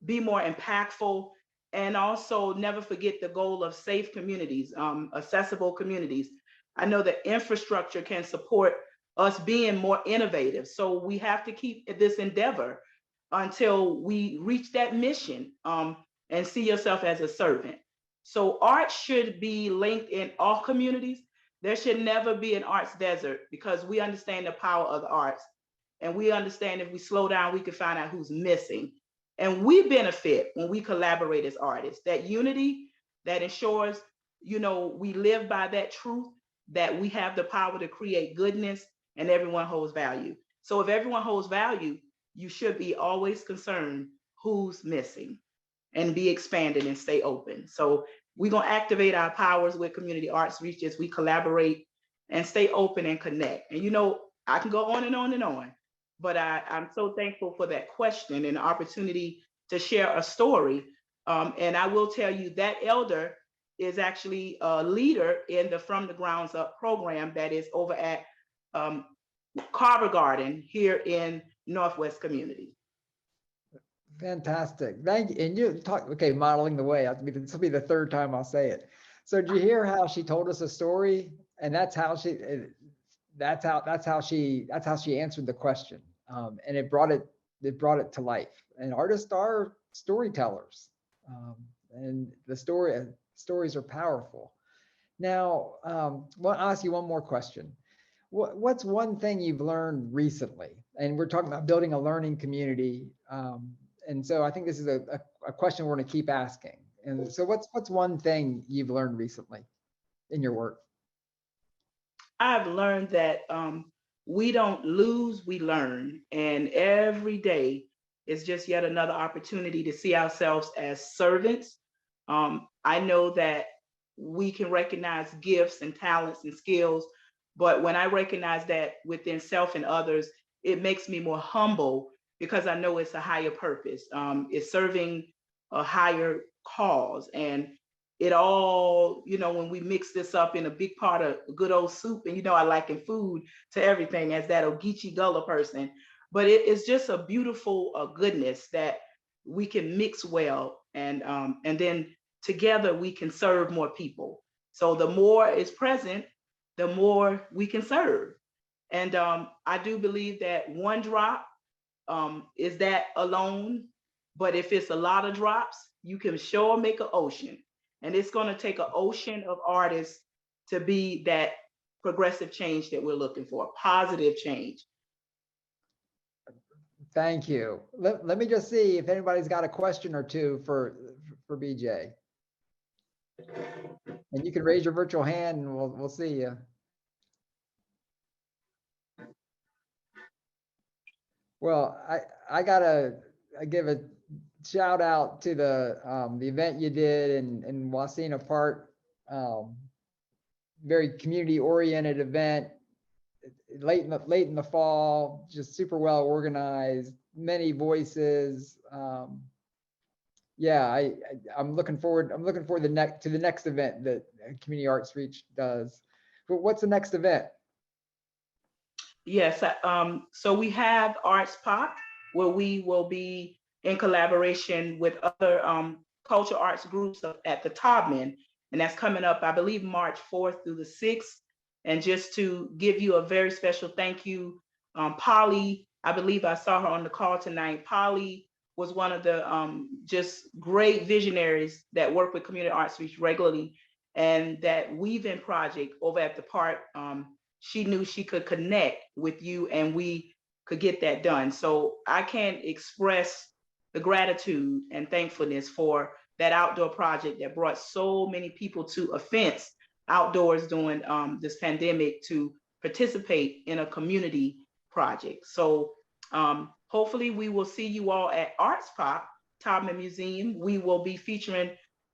be more impactful, and also never forget the goal of safe communities, accessible communities. I know that infrastructure can support us being more innovative. So we have to keep this endeavor until we reach that mission and see yourself as a servant. So art should be linked in all communities. There should never be an arts desert, because we understand the power of the arts. And we understand if we slow down, we can find out who's missing. And we benefit when we collaborate as artists. That unity that ensures, we live by that truth, that we have the power to create goodness and everyone holds value. So if everyone holds value, you should be always concerned who's missing and be expanded and stay open. So we're going to activate our powers with Community Arts Reach as we collaborate and stay open and connect. And I can go on and on and on, but I'm so thankful for that question and the opportunity to share a story. And I will tell you that elder is actually a leader in the From the Grounds Up program that is over at Carver Garden here in Northwest Community. Fantastic. Thank you. And you talk, okay, modeling the way. This will be the third time I'll say it. So did you hear how she told us a story? And that's how she answered the question. And it brought it to life. And artists are storytellers. And the stories are powerful. Now, I'll ask you one more question. What's one thing you've learned recently? And we're talking about building a learning community. And so I think this is a a question we're going to keep asking. And so what's one thing you've learned recently in your work? I've learned that we don't lose, we learn. And every day is just yet another opportunity to see ourselves as servants. I know that we can recognize gifts and talents and skills, but when I recognize that within self and others, it makes me more humble because I know it's a higher purpose. It's serving a higher cause. And it all, when we mix this up in a big pot of good old soup, and I liken food to everything as that Ogeechee Gullah person, but it is just a beautiful goodness that we can mix well, and then together we can serve more people. So the more is present, the more we can serve. And I do believe that one drop is that alone, but if it's a lot of drops, you can sure make an ocean. And it's going to take an ocean of artists to be that progressive change that we're looking for, positive change. Thank you. Let me just see if anybody's got a question or two for BJ. And you can raise your virtual hand and we'll see you. Well, I gotta give a shout out to the event you did in Wasena Park. Very community oriented event, late in the fall, just super well organized, many voices. Yeah, I'm looking forward to the next event that Community Arts Reach does. But what's the next event? Yes, so we have Arts Pop, where we will be in collaboration with other culture arts groups at the Taubman, and that's coming up, I believe, March 4th through the 6th. And just to give you a very special thank you, Polly, I believe I saw her on the call tonight. Polly was one of the just great visionaries that work with Community Arts Reach regularly, and that Weave-In project over at the park. She knew she could connect with you and we could get that done. So I can't express the gratitude and thankfulness for that outdoor project that brought so many people to a fence outdoors during this pandemic to participate in a community project. So hopefully we will see you all at Arts Pop, Taubman Museum. We will be featuring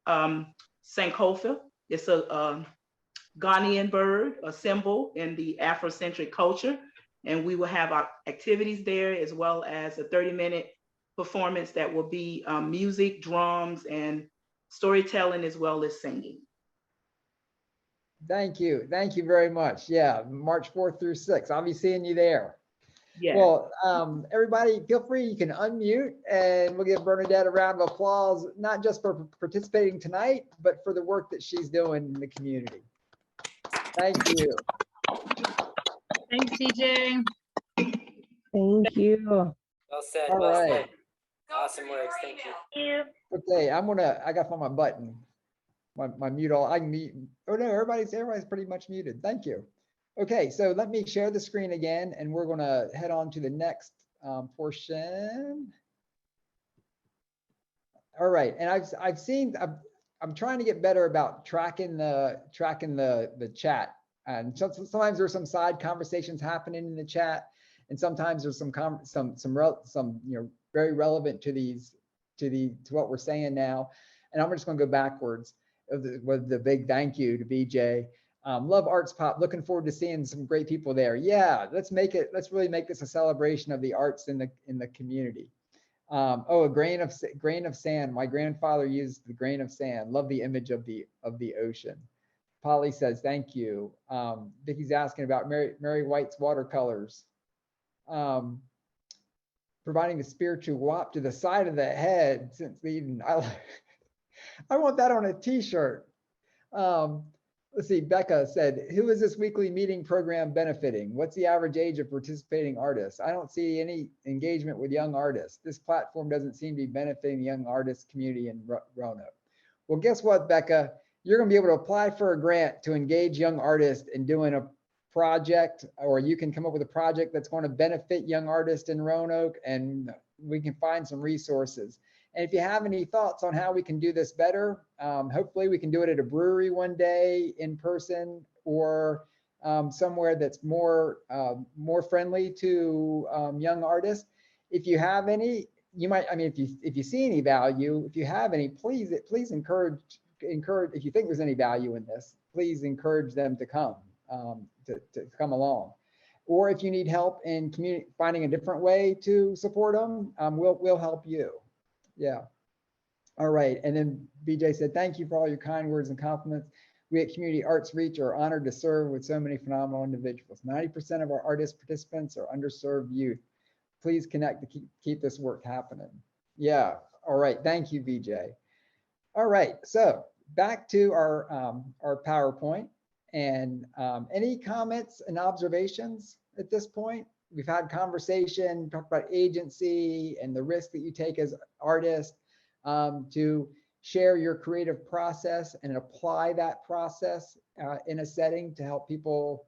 Sankofa. It's a Ghanaian bird, a symbol in the Afrocentric culture. And we will have our activities there, as well as a 30-minute performance that will be music, drums, and storytelling, as well as singing. Thank you. Thank you very much. Yeah, March 4th through 6th. I'll be seeing you there. Yeah. Well, everybody feel free, you can unmute, and we'll give Bernadette a round of applause, not just for participating tonight, but for the work that she's doing in the community. Thank you. Thanks, TJ. Thank you. Well said. All Well right. said. Awesome words. Thank you. Okay, I got to find my button. My mute all, I can mute. Oh no, everybody's pretty much muted. Thank you. Okay, so let me share the screen again, and we're gonna head on to the next portion. All right, and I'm trying to get better about tracking the chat. And sometimes there's some side conversations happening in the chat, and sometimes there's some very relevant to what we're saying now. And I'm just going to go backwards with the big thank you to BJ. Love Arts Pop. Looking forward to seeing some great people there. Yeah, let's really make this a celebration of the arts in the community. A grain of sand. My grandfather used the grain of sand. Love the image of the ocean. Polly says, thank you. Vicky's asking about Mary White's watercolors. Providing a spiritual whop to the side of the head since Eden. I want that on a t-shirt. Let's see, Becca said, who is this weekly meeting program benefiting? What's the average age of participating artists? I don't see any engagement with young artists. This platform doesn't seem to be benefiting the young artist community in Roanoke. Well, guess what, Becca? You're going to be able to apply for a grant to engage young artists in doing a project, or you can come up with a project that's going to benefit young artists in Roanoke, and we can find some resources. And if you have any thoughts on how we can do this better, hopefully we can do it at a brewery one day in person, or somewhere that's more friendly to young artists. If you have any, you might, I mean, if you see any value, if you have any, please encourage, if you think there's any value in this, please encourage them to come, to come along. Or if you need help in finding a different way to support them, we'll help you. Yeah. All right. And then BJ said, thank you for all your kind words and compliments. We at Community Arts Reach are honored to serve with so many phenomenal individuals. 90% of our artist participants are underserved youth. Please connect to keep this work happening. Yeah. All right. Thank you, BJ. All right. So back to our PowerPoint, and any comments and observations at this point? We've had conversation, talked about agency and the risk that you take as artists to share your creative process and apply that process in a setting to help people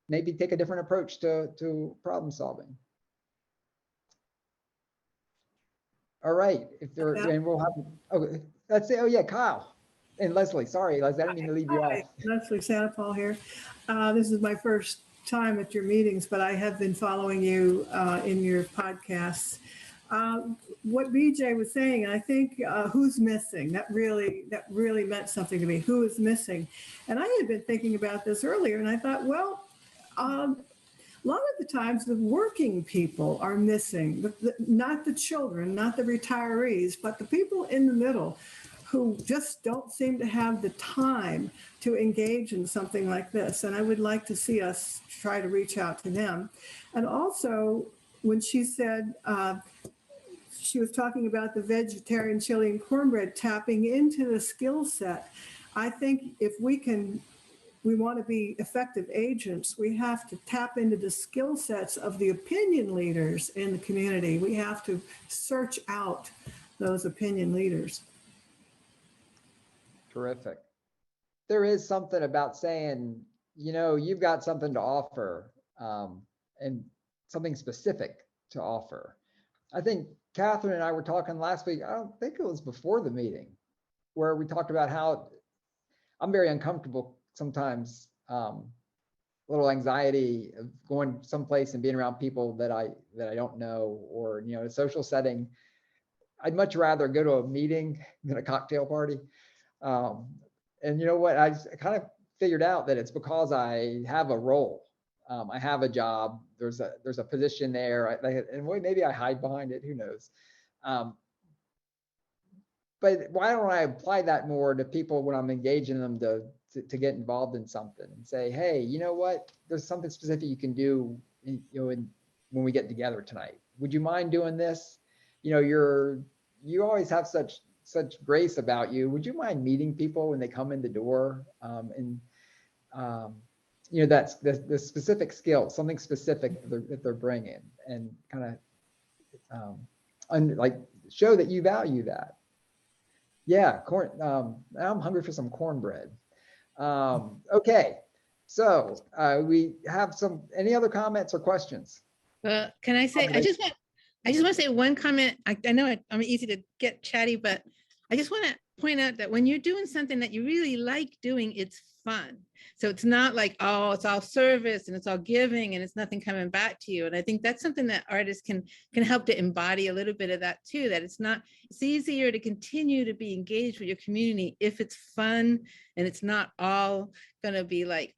maybe take a different approach to problem solving. All right, if there, and we'll have, oh, let's say, oh yeah, Kyle and Leslie, sorry, Leslie, I didn't mean to leave you off. Hi, Leslie Santa Paul here. This is my first time at your meetings, but I have been following you in your podcasts. What BJ was saying, I think who's missing, that really meant something to me. Who is missing? And I had been thinking about this earlier, and I thought, well, a lot of the times the working people are missing, not the children, not the retirees, but the people in the middle who just don't seem to have the time to engage in something like this. And I would like to see us try to reach out to them. And also, when she said, she was talking about the vegetarian chili and cornbread, tapping into the skill set. I think if we want to be effective agents, we have to tap into the skill sets of the opinion leaders in the community. We have to search out those opinion leaders. Terrific. There is something about saying, you know, you've got something to offer and something specific to offer. I think Catherine and I were talking last week, I don't think it was before the meeting, where we talked about how I'm very uncomfortable sometimes, a little anxiety of going someplace and being around people that I don't know, or, you know, a social setting. I'd much rather go to a meeting than a cocktail party. And you know what, I kind of figured out that it's because I have a role. I have a job, there's a position there, and maybe I hide behind it, who knows. But why don't I apply that more to people when I'm engaging them to get involved in something and say, hey, you know what, there's something specific you can do, you know, when we get together tonight. Would you mind doing this? You know, you always have such grace about you. Would you mind meeting people when they come in the door? You know, that's the specific skill, something specific that they're bringing, and kind of like show that you value that. Yeah, corn. I'm hungry for some cornbread. Okay, so we have any other comments or questions? Well, can I say, I just want to say one comment. I know I'm easy to get chatty, but I just want to point out that when you're doing something that you really like doing, it's fun. So it's not like, oh, it's all service and it's all giving and it's nothing coming back to you. And I think that's something that artists can help to embody a little bit of that too, that it's easier to continue to be engaged with your community if it's fun and it's not all going to be like,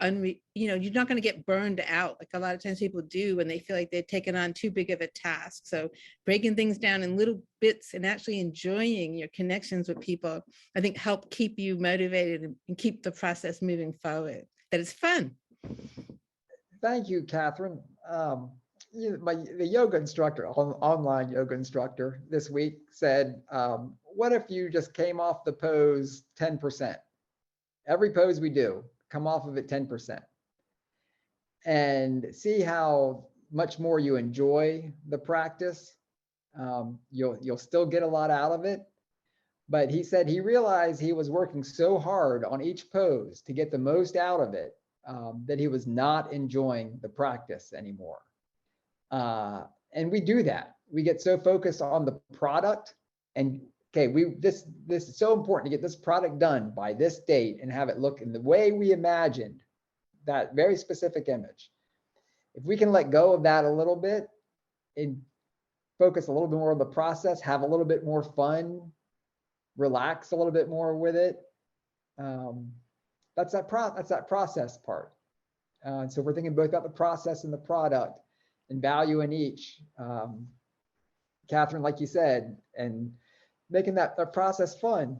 you know, you're not going to get burned out like a lot of times people do when they feel like they've taken on too big of a task. So breaking things down in little bits and actually enjoying your connections with people, I think help keep you motivated and keep the process moving forward. That it's fun. Thank you, Catherine. The yoga instructor, online yoga instructor this week said, what if you just came off the pose 10%? Every pose we do, come off of it 10%. And see how much more you enjoy the practice. You'll still get a lot out of it. But he said he realized he was working so hard on each pose to get the most out of it that he was not enjoying the practice anymore. And we do that. We get so focused on the product and okay, this is so important to get this product done by this date and have it look in the way we imagined, that very specific image. If we can let go of that a little bit and focus a little bit more on the process, have a little bit more fun, relax a little bit more with it. That's that process part. So we're thinking both about the process and the product and value in each. Catherine, like you said, and making that process fun.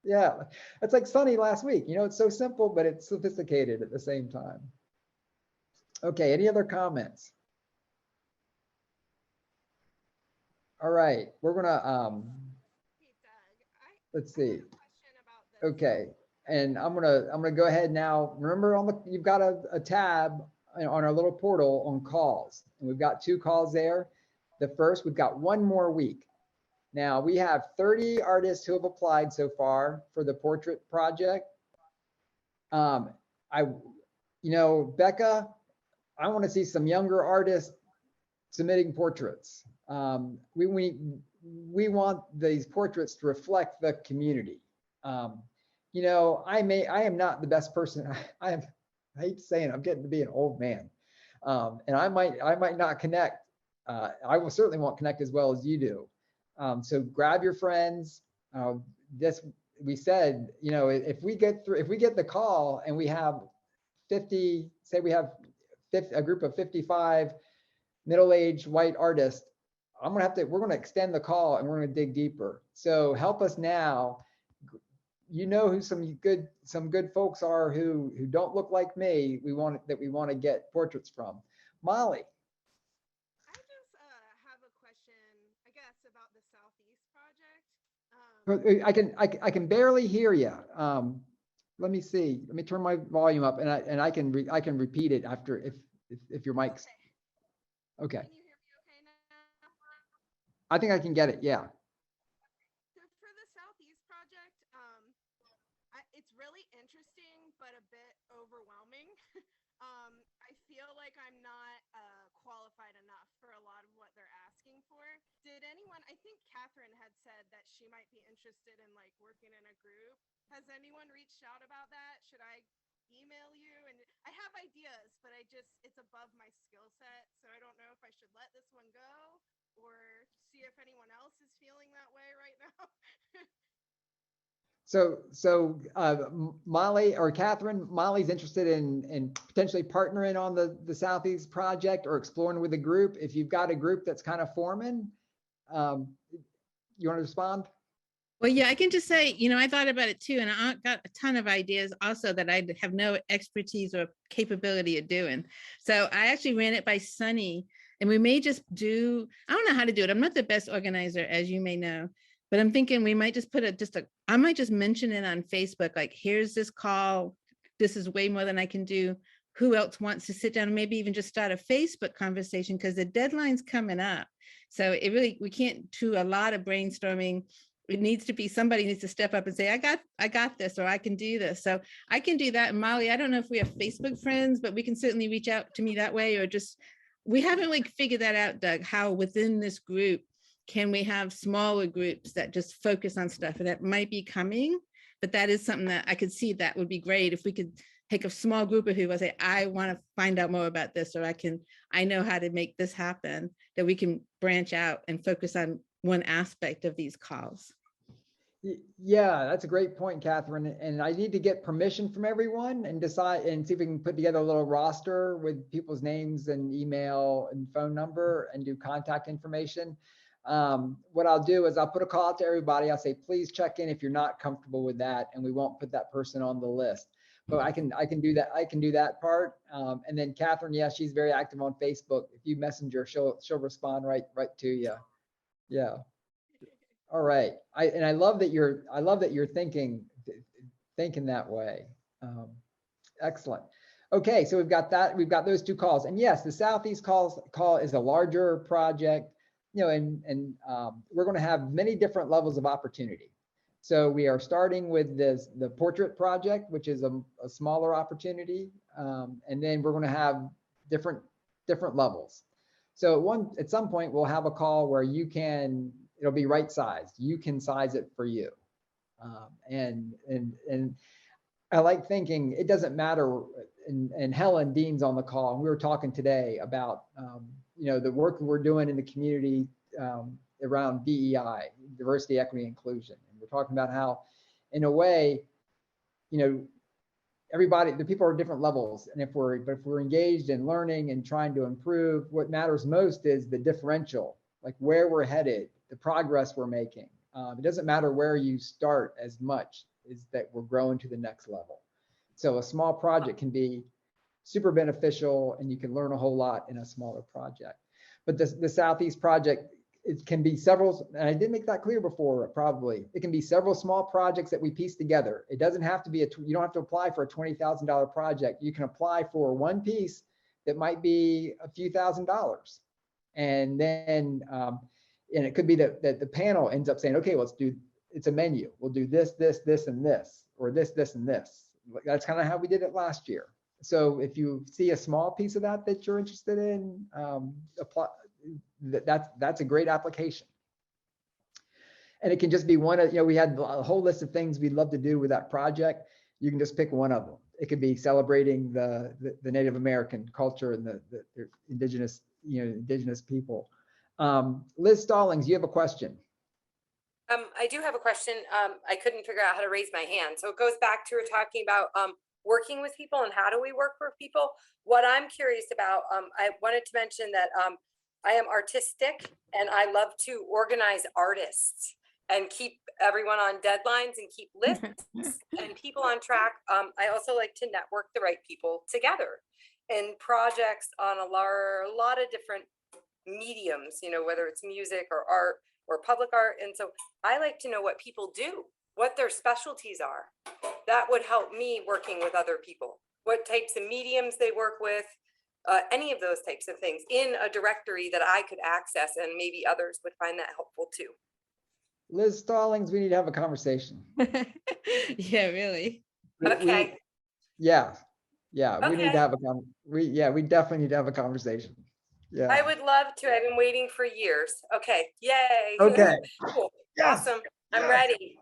Yeah, it's like Sunny last week. You know, it's so simple, but it's sophisticated at the same time. Okay, any other comments? All right, we're gonna let's see. Okay, and I'm gonna go ahead now. Remember, you've got a tab on our little portal on calls, and we've got 2 calls there. The first, we've got 1 more week. Now we have 30 artists who have applied so far for the portrait project. Becca, I want to see some younger artists submitting portraits. We want these portraits to reflect the community. I am not the best person. I hate saying I'm getting to be an old man, and I might not connect. I will certainly won't connect as well as you do. So grab your friends. We said, if we get the call and we have 50, say we have a group of 55 middle-aged white artists, we're gonna extend the call and we're gonna dig deeper. So help us now. You know who some good folks are who don't look like me. We want to get portraits from. Molly. I just have a question, I guess, about the Southeast project. I can barely hear you. Let me see. Let me turn my volume up, and I can repeat it after if your mic's okay. Can you hear me okay now? I think I can get it. Yeah. So for the Southeast project, it's really interesting, but a bit overwhelming. I feel like I'm not qualified enough for a lot of what they're asking for. Did anyone, I think Catherine had said that she might be interested in like working in a group. Has anyone reached out about that? Should I email you? And I have ideas, but it's above my skill set. So I don't know if I should let this one go or see if anyone else is feeling that way right now. So Molly or Catherine, Molly's interested in potentially partnering on the Southeast project or exploring with a group. If you've got a group that's kind of forming, you want to respond? Well, yeah, I can just say, I thought about it too, and I got a ton of ideas also that I have no expertise or capability of doing. So I actually ran it by Sunny, and we may just I don't know how to do it. I'm not the best organizer, as you may know, but I'm thinking we might just I might just mention it on Facebook, like, here's this call. This is way more than I can do. Who else wants to sit down and maybe even just start a Facebook conversation, because the deadline's coming up. So we can't do a lot of brainstorming. It needs to be, somebody needs to step up and say, I got this, or I can do this. So I can do that. And Molly, I don't know if we have Facebook friends, but we can certainly reach out to me that way, or we haven't figured that out, Doug, how within this group, can we have smaller groups that just focus on stuff? And that might be coming, but that is something that I could see that would be great if we could take a small group of people, say, I want to find out more about this, or I know how to make this happen, that we can branch out and focus on one aspect of these calls. Yeah, that's a great point, Catherine. And I need to get permission from everyone and decide and see if we can put together a little roster with people's names and email and phone number and do contact information. What I'll do is I'll put a call out to everybody. I'll say, please check in if you're not comfortable with that, and we won't put that person on the list. But I can do that. I can do that part. And then Catherine, yeah, she's very active on Facebook. If you messenger, she'll respond right to you. Yeah. All right. I love that you're thinking that way. Excellent. Okay, so we've got that. We've got those 2 calls, and yes, the Southeast call is a larger project. And we're going to have many different levels of opportunity. So we are starting with the portrait project, which is a smaller opportunity, and then we're going to have different levels. So at some point, we'll have a call where it'll be right sized. You can size it for you. And I like thinking it doesn't matter. And Helen Dean's on the call, and we were talking today about the work we're doing in the community around DEI, diversity, equity, inclusion. And we're talking about how, in a way, the people are at different levels, and if we're engaged in learning and trying to improve, what matters most is the differential, like where we're headed, the progress we're making. It doesn't matter where you start as much as that we're growing to the next level. So a small project can be super beneficial, and you can learn a whole lot in a smaller project. But the Southeast project, it can be several, and I didn't make that clear before, probably. It can be several small projects that we piece together. It doesn't have to be you don't have to apply for a $20,000 project. You can apply for one piece that might be a few $1,000s. And then, and it could be that the panel ends up saying, okay, it's a menu. We'll do this, this, this, and this, or this, this, and this. That's kind of how we did it last year. So if you see a small piece of that you're interested in, apply. That's a great application. And it can just be one of, we had a whole list of things we'd love to do with that project. You can just pick one of them. It could be celebrating the Native American culture and the indigenous people. Liz Stallings, you have a question. I do have a question. I couldn't figure out how to raise my hand. So it goes back to talking about working with people and how do we work with people. What I'm curious about, I wanted to mention that I am artistic and I love to organize artists and keep everyone on deadlines and keep lists and people on track. I also like to network the right people together in projects on a lot of different mediums, whether it's music or art or public art. And so I like to know what people do, what their specialties are. That would help me working with other people, what types of mediums they work with, any of those types of things in a directory that I could access, and maybe others would find that helpful too. Liz Stallings, we need to have a conversation. Yeah, really. Okay. Yeah. Okay. We need to have we definitely need to have a conversation. Yeah. I would love to. I've been waiting for years. Okay. Yay. Okay. Cool. Yes. Awesome. I'm ready.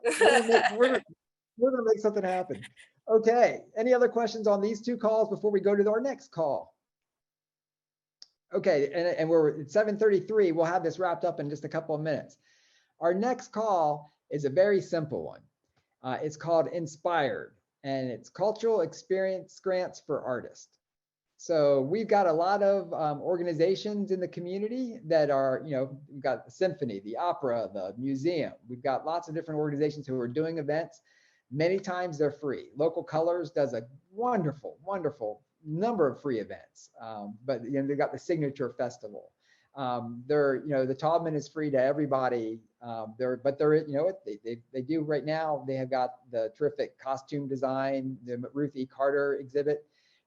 We're gonna make something happen. Okay. Any other questions on these two calls before we go to our next call? Okay, and we're at 7:33. We'll have this wrapped up in just a couple of minutes. Our next call is a very simple one. It's called Inspired, and it's Cultural Experience Grants for Artists. So we've got a lot of organizations in the community that are, we've got the symphony, the opera, the museum. We've got lots of different organizations who are doing events. Many times they're free. Local Colors does a wonderful, wonderful number of free events, but they've got the Signature Festival. The Taubman is free to everybody. They do right now. They have got the terrific costume design, the Ruth E. Carter exhibit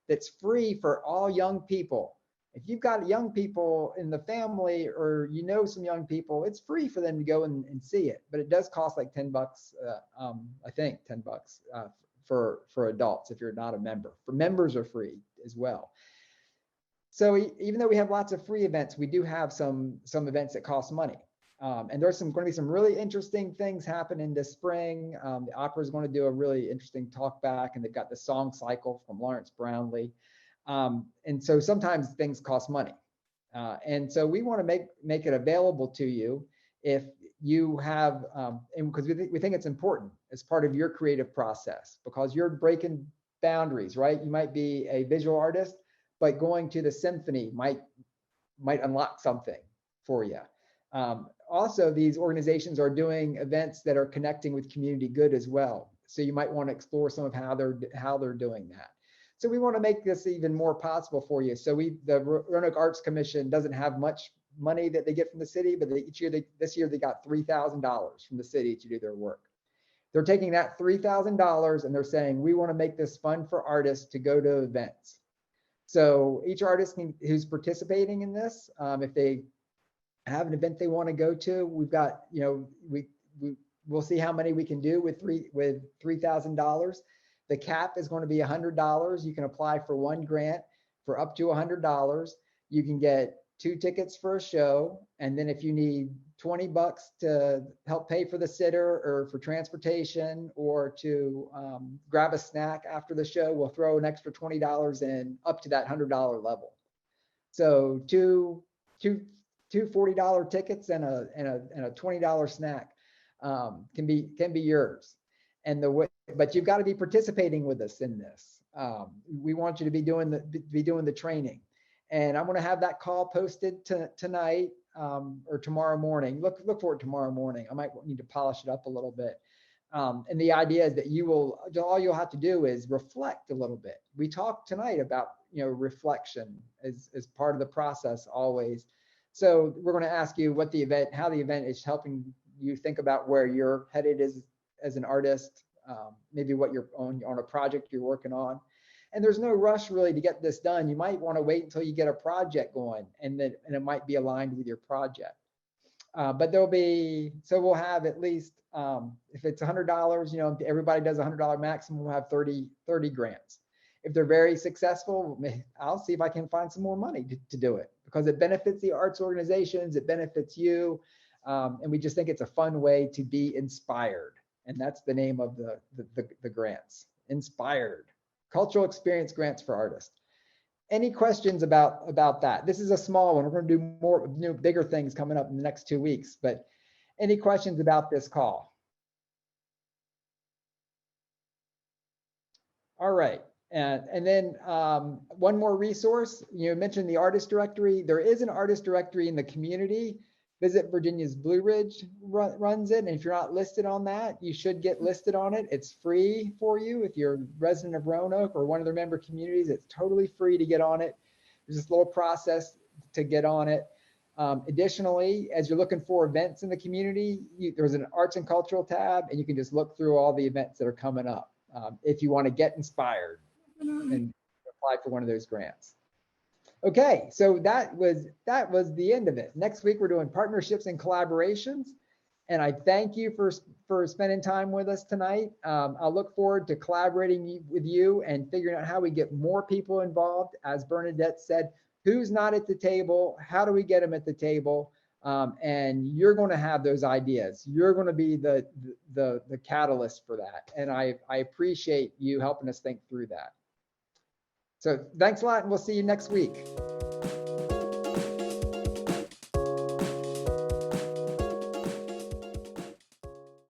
that's free for all young people. If you've got young people in the family or some young people, it's free for them to go and see it. But it does cost like $10, I think $10 for adults if you're not a member. For members are free as well. So even though we have lots of free events, we do have some events that cost money. And there's going to be some really interesting things happening this spring. The opera is going to do a really interesting talk back, and they've got the song cycle from Lawrence Brownlee. And so sometimes things cost money. And so we want to make it available to you if you have, and because we think it's important as part of your creative process, because you're breaking boundaries, right? You might be a visual artist, but going to the symphony might unlock something for you. Also, these organizations are doing events that are connecting with community good as well. So you might want to explore some of how they're doing that. So we want to make this even more possible for you. So the Roanoke Arts Commission doesn't have much money that they get from the city, but this year they got $3,000 from the city to do their work. They're taking that $3,000 and they're saying, we want to make this fun for artists to go to events. So each artist who's participating in this, if they have an event they want to go to, we've got, we'll see how many we can do with $3,000. The cap is going to be $100. You can apply for one grant for up to $100. You can get 2 tickets for a show. And then if you need $20 to help pay for the sitter or for transportation or to grab a snack after the show, we'll throw an extra $20 in up to that $100 level. So two $40 tickets and a $20 snack can be yours. And but you've got to be participating with us in this. We want you to be doing the training. And I'm going to have that call posted tonight or tomorrow morning. Look for it tomorrow morning. I might need to polish it up a little bit. And the idea is that all you'll have to do is reflect a little bit. We talked tonight about, reflection as part of the process always. So we're going to ask you how the event is helping you think about where you're headed as an artist, maybe what you're on a project you're working on. And there's no rush really to get this done. You might want to wait until you get a project going and it might be aligned with your project. But we'll have at least, if it's $100, everybody does $100 maximum, we'll have 30 grants. If they're very successful, I'll see if I can find some more money to do it because it benefits the arts organizations, it benefits you. And we just think it's a fun way to be inspired. And that's the name of the grants, Inspired. Cultural Experience Grants for Artists. Any questions about that? This is a small one. We're going to do more bigger things coming up in the next 2 weeks, but any questions about this call? All right. And then one more resource, you mentioned the artist directory. There is an artist directory in the community. Visit Virginia's Blue Ridge runs it. And if you're not listed on that, you should get listed on it. It's free for you. If you're a resident of Roanoke or one of their member communities, it's totally free to get on it. There's this little process to get on it. Additionally, as you're looking for events in the community, there's an arts and cultural tab, and you can just look through all the events that are coming up if you want to get inspired and apply for one of those grants. Okay, so that was the end of it. Next week, we're doing partnerships and collaborations. And I thank you for spending time with us tonight. I'll look forward to collaborating with you and figuring out how we get more people involved. As Bernadette said, who's not at the table? How do we get them at the table? And you're going to have those ideas. You're going to be the catalyst for that. And I appreciate you helping us think through that. So thanks a lot, and we'll see you next week.